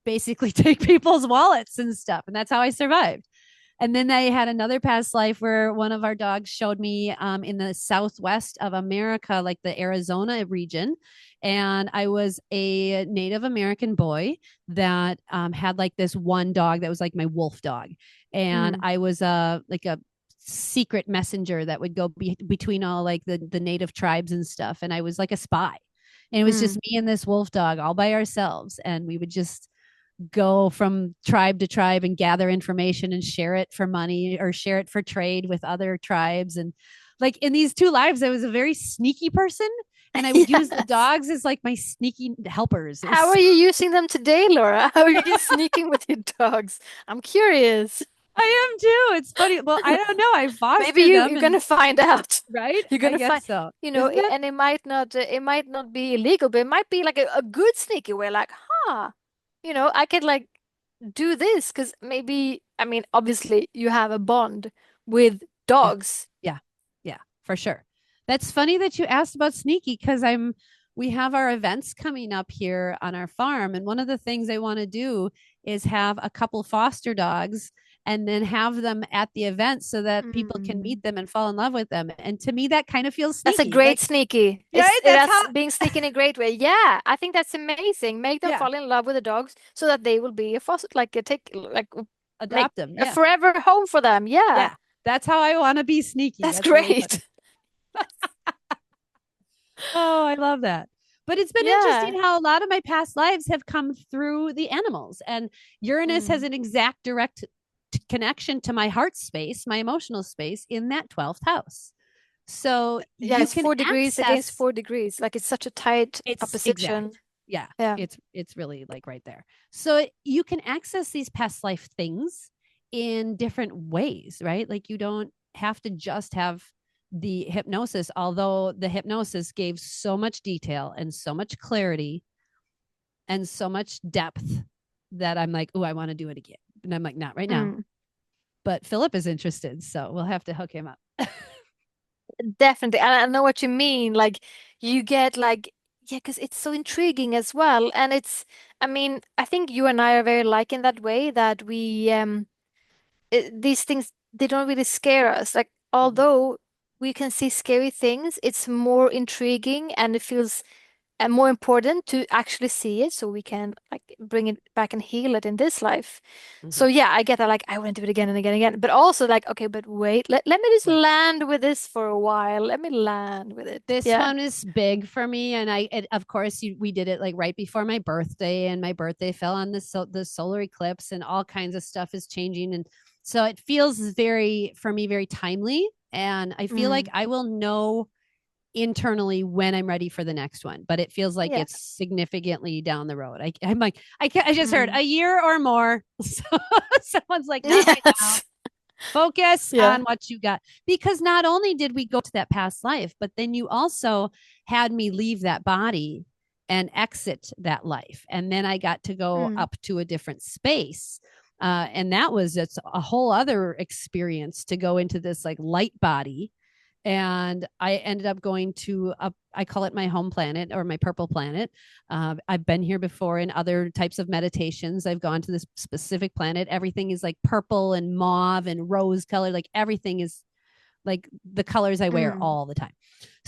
basically take people's wallets and stuff. And that's how I survived. And then I had another past life where one of our dogs showed me in the southwest of America, like the Arizona region. And I was a Native American boy that had like this one dog that was like my wolf dog. And Mm. I was like a secret messenger that would go between all like the native tribes and stuff. And I was like a spy. And it was just Mm. me and this wolf dog all by ourselves. And we would just go from tribe to tribe and gather information and share it for money or share it for trade with other tribes. And like in these two lives, I was a very sneaky person and I would use the Yes. dogs as like my sneaky helpers. It was How so, are you using them today, Laura? How are you sneaking with your dogs? I'm curious. I am too. It's funny. Well, I don't know. I Maybe foster you them you're and gonna find out. right. You're I gonna guess find, so. Isn't it? and it might not be illegal, but it might be like a good sneaky way, like, huh, I could like do this because maybe, I mean, obviously you have a bond with Yeah. dogs. Yeah. Yeah, for sure. That's funny that you asked about sneaky because we have our events coming up here on our farm. And one of the things I want to do is have a couple foster dogs and then have them at the event so that people can Mm. meet them and fall in love with them. And to me, that kind of feels That's a sneaky. great Like, sneaky. right? That's how, That's being sneaky in a great way. Yeah, I think that's amazing. Make them yeah, fall in love with the dogs so that they will be a foster, like make adopt them. a Yeah. forever home for them. Yeah, Yeah. That's how I want to be sneaky. that's That's really funny. great. Oh, I love that. But it's been Yeah. interesting how a lot of my past lives have come through the animals. And Uranus has Mm. an exact direct connection to my heart space, my emotional space in that 12th house. So Yeah, you it's can 4 degrees against access 4 degrees. Like it's such a tight it's opposition. exact. Yeah, Yeah. it's really like right there. So you can access these past life things in different ways, right? Like you don't have to just have the hypnosis, although the hypnosis gave so much detail and so much clarity and so much depth that I'm like, oh, I want to do it again. And I'm like, not right now. Mm. But Philip is interested, so we'll have to hook him up. Definitely. And I know what you mean. Like you get like, yeah, because it's so intriguing as well. And I mean, I think you and I are very alike in that way that these things, they don't really scare us. Like, Mhm. although we can see scary things, it's more intriguing and it feels and more important to actually see it so we can like bring it back and heal it in this life. So Mhm. yeah, I get that like I want to do it again and again and again. But also like, okay, but wait, let me just Wait. land with this for a while. Let me land with it. This Yeah. one is big for me, and of course, we did it like right before my birthday, and my birthday fell on the solar eclipse, and all kinds of stuff is changing, and so it feels very for me very timely, and I feel like Mm. I will know internally when I'm ready for the next one, but it feels like Yeah. it's significantly down the road. I'm like, I just heard Mm. a year or more. So someone's like, not right now. Yes. Focus Yeah. on what you got. Because not only did we go to that past life, but then you also had me leave that body and exit that life. And then I got to go Mm. up to a different space. And that was it's a whole other experience to go into this like light body and I ended up going to I call it my home planet or my purple planet. I've been here before in other types of meditations. I've gone to this specific planet. Everything is like purple and mauve and rose color. Like everything is like the colors I wear Mm. all the time.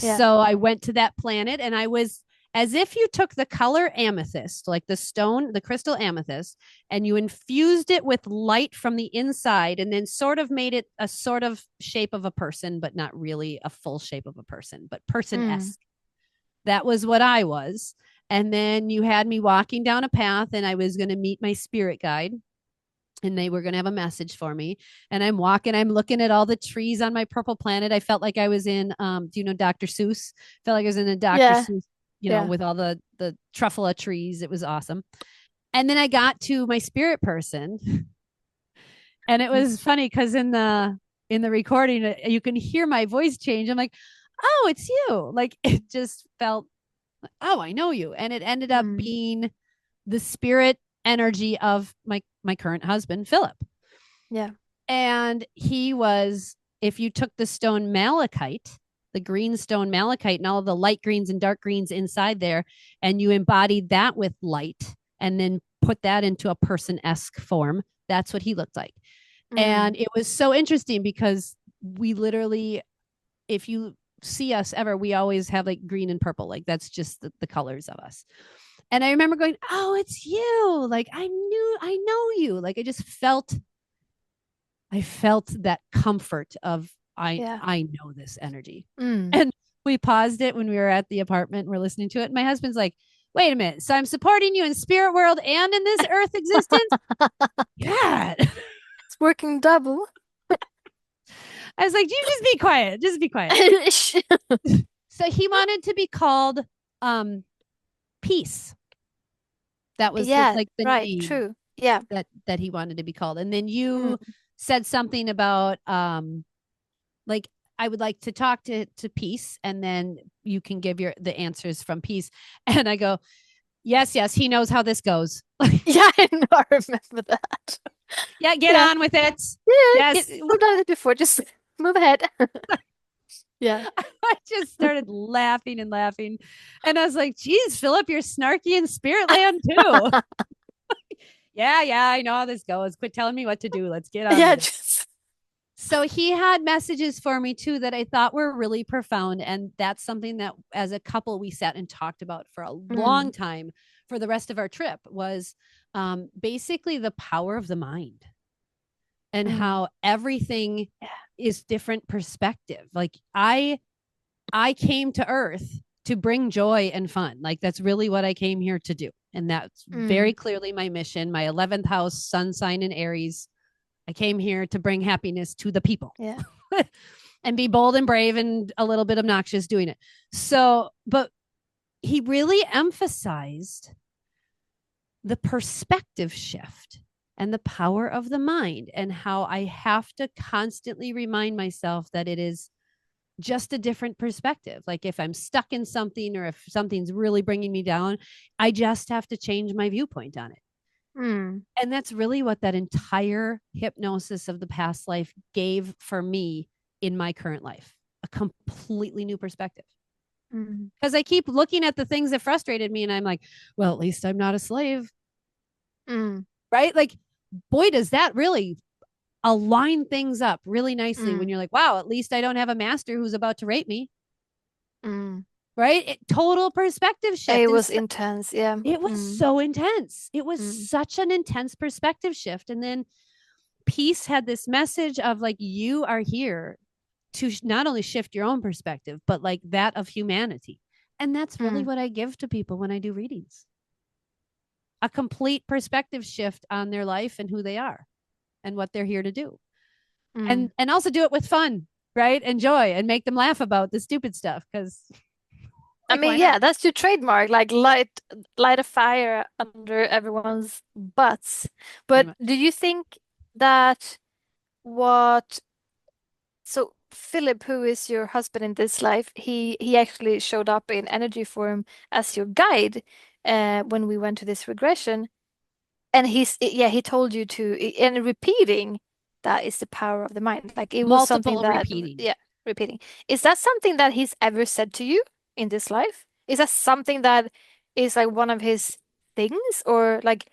Yeah. So I went to that planet and I was as if you took the color amethyst, like the stone, the crystal amethyst, and you infused it with light from the inside and then sort of made it a sort of shape of a person, but not really a full shape of a person, but person Mm. esque. That was what I was. And then you had me walking down a path and I was going to meet my spirit guide and they were going to have a message for me. And I'm walking, I'm looking at all the trees on my purple planet. I felt like I was in, do you know Dr. Seuss? Felt like I was in a Dr. Yeah. Seuss. Yeah. with all the truffula trees. It was awesome. And then I got to my spirit person, and it Mm. was funny because in the recording, you can hear my voice change. I'm like, oh, it's you. Like it just felt, oh, I know you. And it ended up Mm. being the spirit energy of my current husband, Philip. Yeah. And he was, if you took the stone malachite, the green stone malachite, and all of the light greens and dark greens inside there, and you embodied that with light and then put that into a person-esque form, that's what he looked like. Mm. And it was so interesting because we literally, if you see us ever, we always have like green and purple. Like that's just the colors of us. And I remember going, oh, it's you. Like I know you. Like I felt that comfort of Yeah. I know this energy. Mm. And we paused it when we were at the apartment and we're listening to it. And my husband's like, wait a minute. So I'm supporting you in spirit world and in this earth existence? God. It's working double. I was like, you just be quiet. Just be quiet. So he wanted to be called um Peace. That was Yeah, like the right, name true. Yeah. that he wanted to be called. And then Mm. you said something about like I would like to talk to Peace, and then you can give the answers from Peace. And I go, yes, yes, he knows how this goes. Yeah, I know, I remember that. Yeah, get Yeah. on with it. Yeah, Yes. we've done it before. Just move ahead. Yeah. I just started laughing and laughing. And I was like, geez, Philip, you're snarky in spirit land too. Yeah, yeah, I know how this goes. Quit telling me what to do. Let's get on Yeah, with it. just So he had messages for me too that I thought were really profound. And that's something that as a couple we sat and talked about for a long mm. time for the rest of our trip was basically the power of the mind and Mm. how everything Yeah. is different perspective. Like I came to earth to bring joy and fun. Like that's really what I came here to do. And that's Mm. very clearly my mission. My 11th house, sun sign in Aries. I came here to bring happiness to the people Yeah. and be bold and brave and a little bit obnoxious doing it. So, but he really emphasized the perspective shift and the power of the mind and how I have to constantly remind myself that it is just a different perspective. Like if I'm stuck in something or if something's really bringing me down, I just have to change my viewpoint on it. Mm. And that's really what that entire hypnosis of the past life gave for me in my current life, a completely new perspective. Mm. Because I keep looking at the things that frustrated me and I'm like, well, at least I'm not a slave. Mm. Right? Like, boy, does that really align things up really nicely when Mm. you're like, wow, at least I don't have a master who's about to rape me. Mm. Right? Total perspective shift. It And was intense. Yeah. it was Mm. so intense. It was Mm. such an intense perspective shift. And then Peace had this message of like, you are here to not only shift your own perspective, but like that of humanity. And that's really Mm. what I give to people when I do readings, a complete perspective shift on their life and who they are and what they're here to do. Mm. And also do it with fun, right? And joy and make them laugh about the stupid stuff. Cause I like, mean, why not? yeah, that's your trademark, like light a fire under everyone's butts. Pretty But much. do you think that what so Philip, who is your husband in this life, he actually showed up in energy form as your guide when we went to this regression. And yeah, he told you to, and repeating that is the power of the mind. Like it was something Multiple that, repeating. yeah, repeating. Is that something that he's ever said to you in this life? Is that something that is like one of his things, or like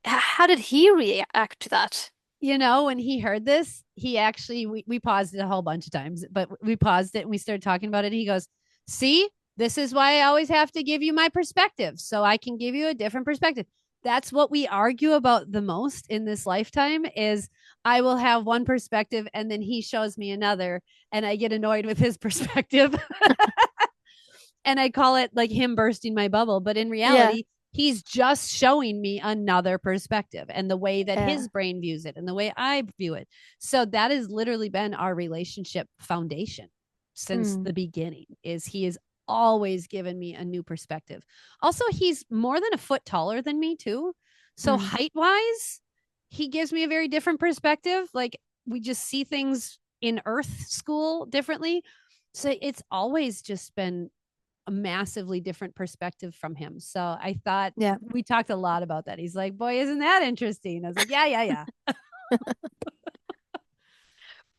how did he react to that? When he heard this, he actually, we paused it a whole bunch of times, but we paused it and we started talking about it. He goes, see, this is why I always have to give you my perspective so I can give you a different perspective. That's what we argue about the most in this lifetime is I will have one perspective and then he shows me another and I get annoyed with his perspective. And I call it like him bursting my bubble. But in Yeah, reality, he's just showing me another perspective and the way that yeah. his brain views it and the way I view it. So that has literally been our relationship foundation since Mm, the beginning is he is always given me a new perspective. Also, he's more than a foot taller than me, too. So, Mm. height wise, he gives me a very different perspective. Like, we just see things in Earth school differently. So, it's always just been a massively different perspective from him. So, I thought Yeah. we talked a lot about that. He's like, boy, isn't that interesting? I was like, yeah, yeah, yeah.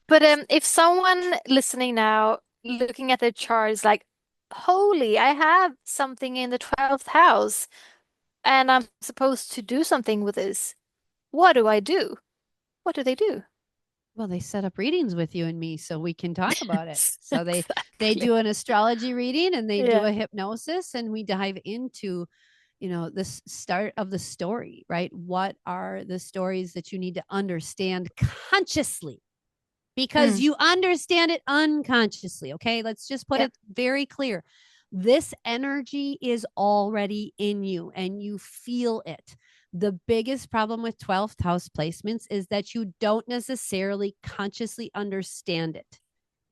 But if someone listening now, looking at their chart, is like, holy, I have something in the 12th house, and I'm supposed to do something with this. What do I do? What do they do? Well, they set up readings with you and me so we can talk about it. So they Exactly. do an astrology reading and they do Yeah. a hypnosis and we dive into, the start of the story, right? What are the stories that you need to understand consciously? Because Mm. you understand it unconsciously, okay? Let's just put Yeah. it very clear. This energy is already in you and you feel it. The biggest problem with 12th house placements is that you don't necessarily consciously understand it.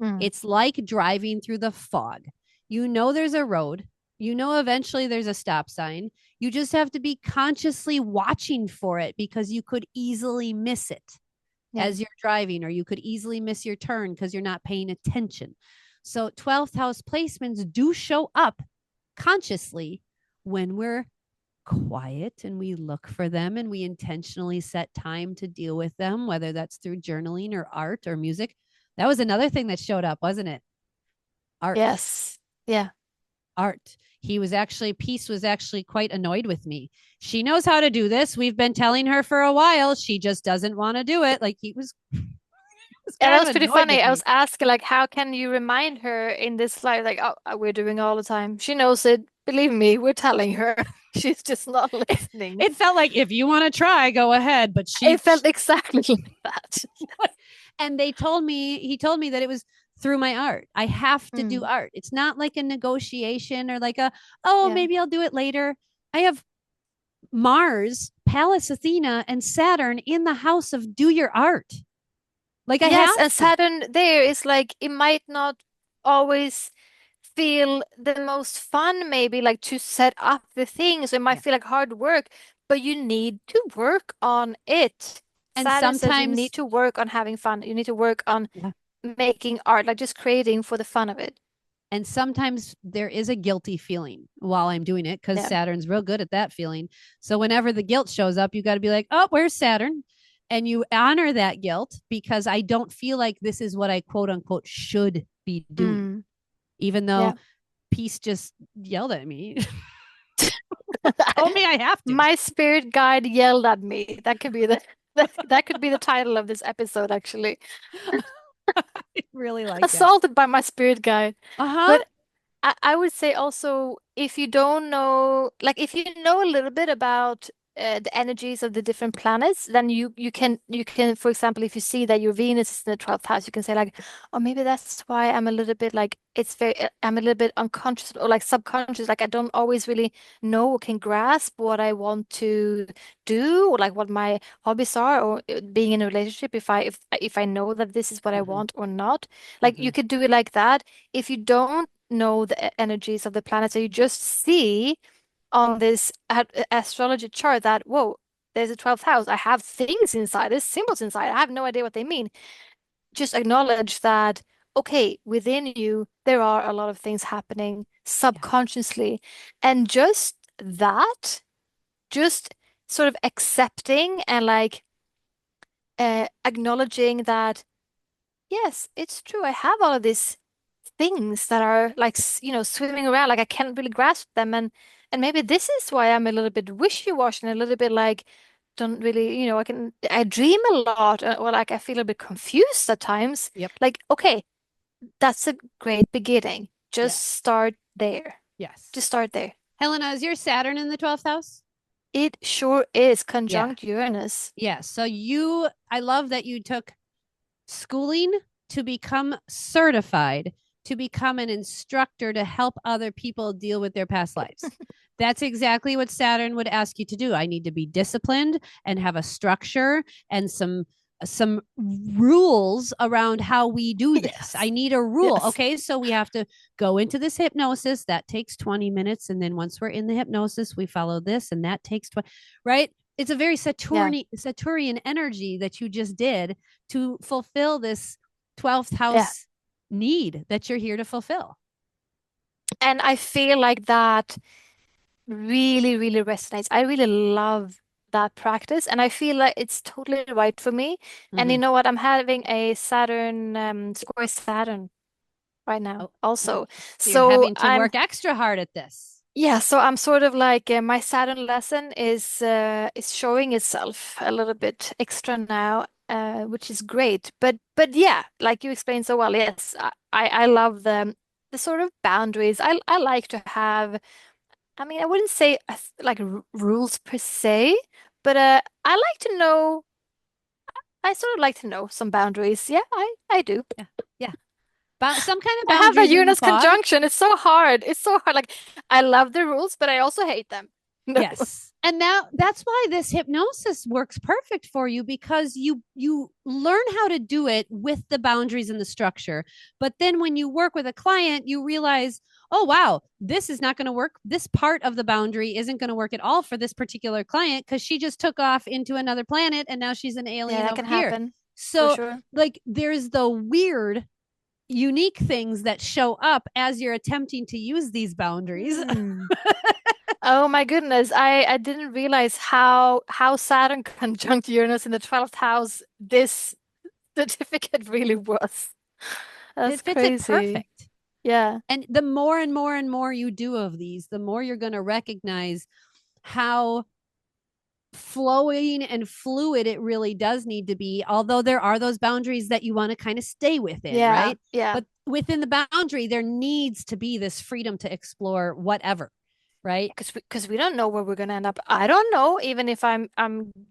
Mm. It's like driving through the fog. You know there's a road, you know eventually there's a stop sign. You just have to be consciously watching for it because you could easily miss it Yeah. as you're driving, or you could easily miss your turn because you're not paying attention. So 12th house placements do show up consciously when we're quiet and we look for them and we intentionally set time to deal with them, whether that's through journaling or art or music. That was another thing that showed up, wasn't it? Art. Yes. Yeah. Art. Peace was actually quite annoyed with me. She knows how to do this. We've been telling her for a while. She just doesn't want to do it. Like he was Yeah, that kind was of pretty annoyed funny. with I was me. asking, like, how can you remind her in this life? Like, oh, we're doing all the time. She knows it. Believe me, we're telling her. She's just not listening. It felt like if you want to try, go ahead. But It felt exactly like that. and he told me that it was through my art. I have to do Mm. art. It's not like a negotiation or like oh, Yeah. maybe I'll do it later. I have Mars, Pallas Athena, and Saturn in the house of do your art. Like I Yes, have and to. Saturn there is like it might not always feel the most fun, maybe like to set up the things. It might Yeah. feel like hard work, but you need to work on it. And Saturn says you need sometimes, to work on having fun. You need to work on yeah. making art, like just creating for the fun of it. And sometimes there is a guilty feeling while I'm doing it because Yeah. Saturn's real good at that feeling. So whenever the guilt shows up, you got to be like, oh, where's Saturn? And you honor that guilt because I don't feel like this is what I quote unquote should be doing, Mm. even though Yeah. Peace just yelled at me, told me I have to. My spirit guide yelled at me. That could be the that could be the title of this episode, actually. I really like that. Assaulted by my spirit guide. Uh huh. But I would say also if you don't know, like if you know a little bit about the energies of the different planets, then you can, for example, if you see that your Venus is in the 12th house, you can say like, oh, maybe that's why I'm a little bit like I'm a little bit unconscious or like subconscious, like I don't always really know or can grasp what I want to do or like what my hobbies are or being in a relationship if I know that this is what I Mm-hmm. want or not. Like you Mm-hmm. could do it like that if you don't know the energies of the planets, so you just see on this astrology chart that, whoa, there's a 12th house. I have things inside, there's symbols inside. I have no idea what they mean. Just acknowledge that, okay, within you, there are a lot of things happening Yeah. subconsciously. And just that, just sort of accepting and like acknowledging that, yes, it's true. I have all of these things that are like swimming around like I can't really grasp them and maybe this is why I'm a little bit wishy-washy and a little bit like don't really I dream a lot or like I feel a bit confused at times. Yep. Like, okay, that's a great beginning. Just Yes. start there. Yes. Just start there. Helena, is your Saturn in the 12th house? It sure is Yeah. conjunct Uranus. Yeah. So I love that you took schooling to become certified, to become an instructor to help other people deal with their past lives. That's exactly what Saturn would ask you to do. I need to be disciplined and have a structure and some some rules around how we do this. Yes. I need a rule. Yes. Okay, so we have to go into this hypnosis. That takes 20 minutes. And then once we're in the hypnosis, we follow this, and that takes 20, right? It's a very Yeah. Saturnian energy that you just did to fulfill this 12th Yeah. house need that you're here to fulfill. And I feel like that really, really resonates. I really love that practice, and I feel like it's totally right for me. And you Uh-huh. know what? I'm having a Saturn, square Saturn right now Oh, also. so you're So having to I'm, work extra hard at this. yeah, so I'm sort of like my Saturn lesson is showing itself a little bit extra now, which is great. But yeah, like you explained so well, yes, I love the sort of boundaries. I like to have. I mean, I wouldn't say like r rules per se, but I like to know. I sort of like to know some boundaries. Yeah, I do. Yeah. Yeah. Some kind of I have a boundaries in the Uranus fog. conjunction. It's so hard. It's so hard. Like I love the rules, but I also hate them. No. Yes. And now that's why this hypnosis works perfect for you, because you learn how to do it with the boundaries and the structure. But then when you work with a client, you realize, oh wow, this is not going to work. This part of the boundary isn't going to work at all for this particular client, because she just took off into another planet and now she's an Yeah, alien that over can here. happen for So sure. like there's the weird unique things that show up as you're attempting to use these boundaries. Hmm. Oh my goodness. I didn't realize how Saturn conjunct Uranus in the 12th house this certificate really was. It That's fits it crazy. perfect. Yeah. And the more and more and more you do of these, the more you're going to recognize how flowing and fluid it really does need to be. Although there are those boundaries that you want to kind of stay within, Yeah. right? Yeah. But within the boundary, there needs to be this freedom to explore whatever, right? Because we don't know where we're gonna end up. I don't know, even if I'm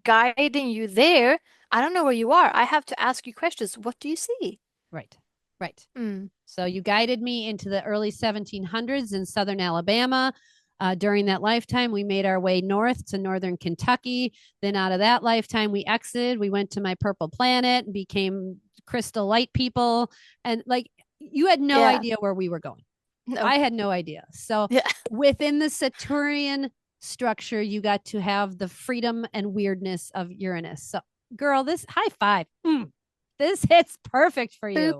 guiding you there, I don't know where you are. I have to ask you questions. What do you see? Right. Right. Mm. So you guided me into the early 1700s in southern Alabama. During that lifetime, we made our way north to northern Kentucky. Then, out of that lifetime, we exited. We went to my purple planet and became crystal light people. And like, you had no Yeah. idea where we were going. No. I had no idea. So, Yeah. within the Saturnian structure, you got to have the freedom and weirdness of Uranus. So, girl, this high five. This hits perfect for Boop. you.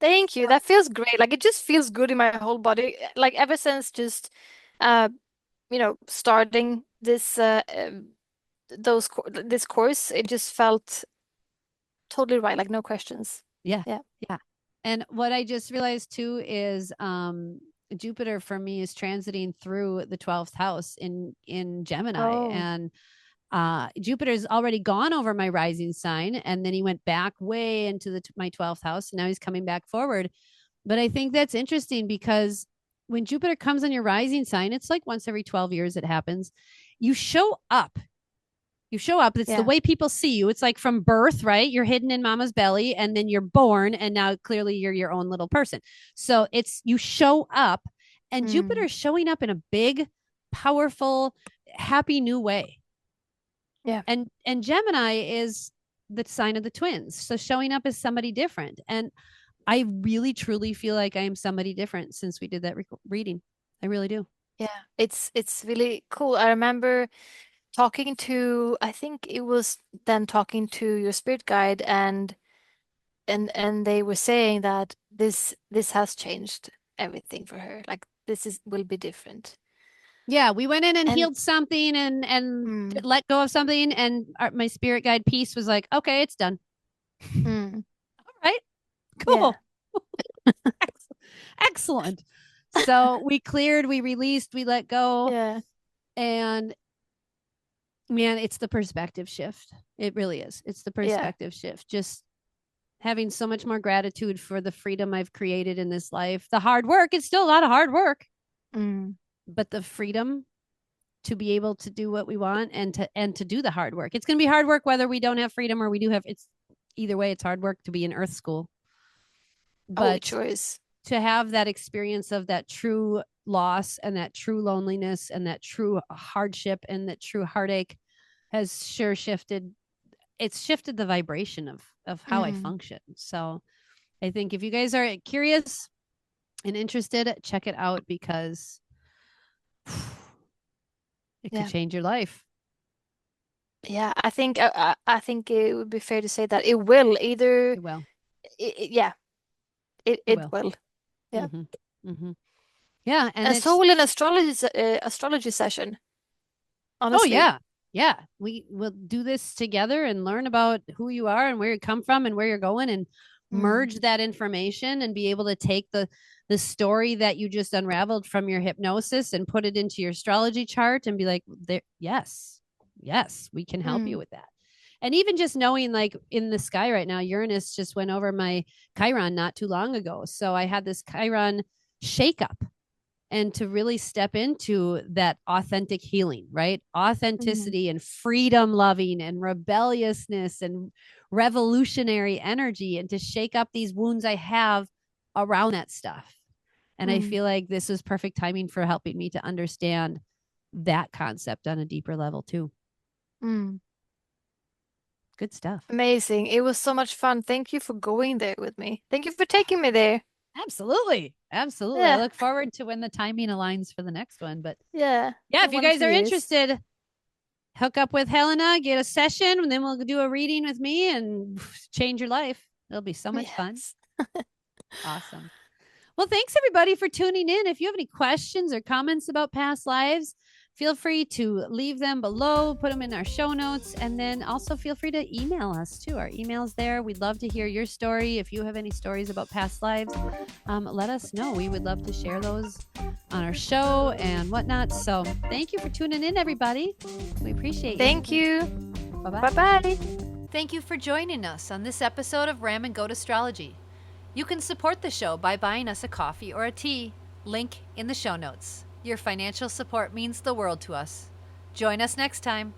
Thank you. That feels great. Like it just feels good in my whole body. Like ever since just uh starting this course, it just felt totally right. Like no questions. Yeah. Yeah. Yeah. And what I just realized too is Jupiter for me is transiting through the 12th house in Gemini, Oh, and Jupiter's already gone over my rising sign, and then he went back way into my 12th house, and now he's coming back forward. But I think that's interesting because when Jupiter comes on your rising sign, it's like once every 12 years it happens. You show up. You show up. It's the yeah. way people see you. It's like from birth, right? You're hidden in mama's belly, and then you're born, and now clearly you're your own little person. So it's you show up, and Jupiter Mm. is showing up in a big, powerful, happy new way. Yeah. And Gemini is the sign of the twins. So showing up as somebody different. And I really truly feel like I am somebody different since we did that reading. I really do. Yeah. It's really cool. I remember talking to, I think it was then talking to your spirit guide, and they were saying that this has changed everything for her. Like this is will be different. Yeah, we went in and And healed something and mm, let go of something, and my spirit guide piece was like, okay, it's done. mm, All right, yeah, cool. Excellent. So we cleared, we released, we let go, yeah, and man, it's the perspective shift. It really is. It's the yeah, perspective shift. Just having so much more gratitude for the freedom I've created in this life. The hard work, it's still a lot of hard work, mm, but the freedom to be able to do what we want and to do the hard work. It's going to be hard work whether we don't have freedom or we do have. It's either way, it's hard work to be in earth school. oh, it But sure is. to have that experience of that true loss and that true loneliness and that true hardship and that true heartache has sure shifted it's shifted the vibration of how I Mm. function. So I think if you guys are curious and interested, check it out because it could Yeah. change your life. Yeah, I think it would be fair to say that it will either. It will. Yeah, It it will. will. Yeah, Mm-hmm. Mm-hmm. Yeah, and and so it's will an astrology session. oh Honestly. yeah. Yeah. We will do this together and learn about who you are and where you come from and where you're going and Mm. merge that information and be able to take the story that you just unraveled from your hypnosis and put it into your astrology chart and be like, there, yes, yes, we can help you Mm. with that. And even just knowing like in the sky right now, Uranus just went over my Chiron not too long ago. So I had this Chiron shakeup and to really step into that authentic healing, right? Mm. Authenticity and freedom loving and rebelliousness and revolutionary energy, and to shake up these wounds I have around that stuff. And I Mm. feel like this is perfect timing for helping me to understand that concept on a deeper level, too. Mm. Good stuff. Amazing. It was so much fun. Thank you for going there with me. Thank you for taking me there. Absolutely. Absolutely. I Yeah. look forward to when the timing aligns for the next one. But Yeah. yeah, In if you one or guys two are years. interested, hook up with Helena, get a session, and then we'll do a reading with me and change your life. It'll be so much fun. Yes. Awesome. Well, thanks everybody for tuning in. If you have any questions or comments about past lives, feel free to leave them below, put them in our show notes, and then also feel free to email us too. Our email's there. We'd love to hear your story. If you have any stories about past lives, let us know. We would love to share those on our show and whatnot. So thank you for tuning in, everybody. We appreciate you. Thank you. Bye bye. Bye-bye. Thank you for joining us on this episode of Ram and Goat Astrology. You can support the show by buying us a coffee or a tea. Link in the show notes. Your financial support means the world to us. Join us next time.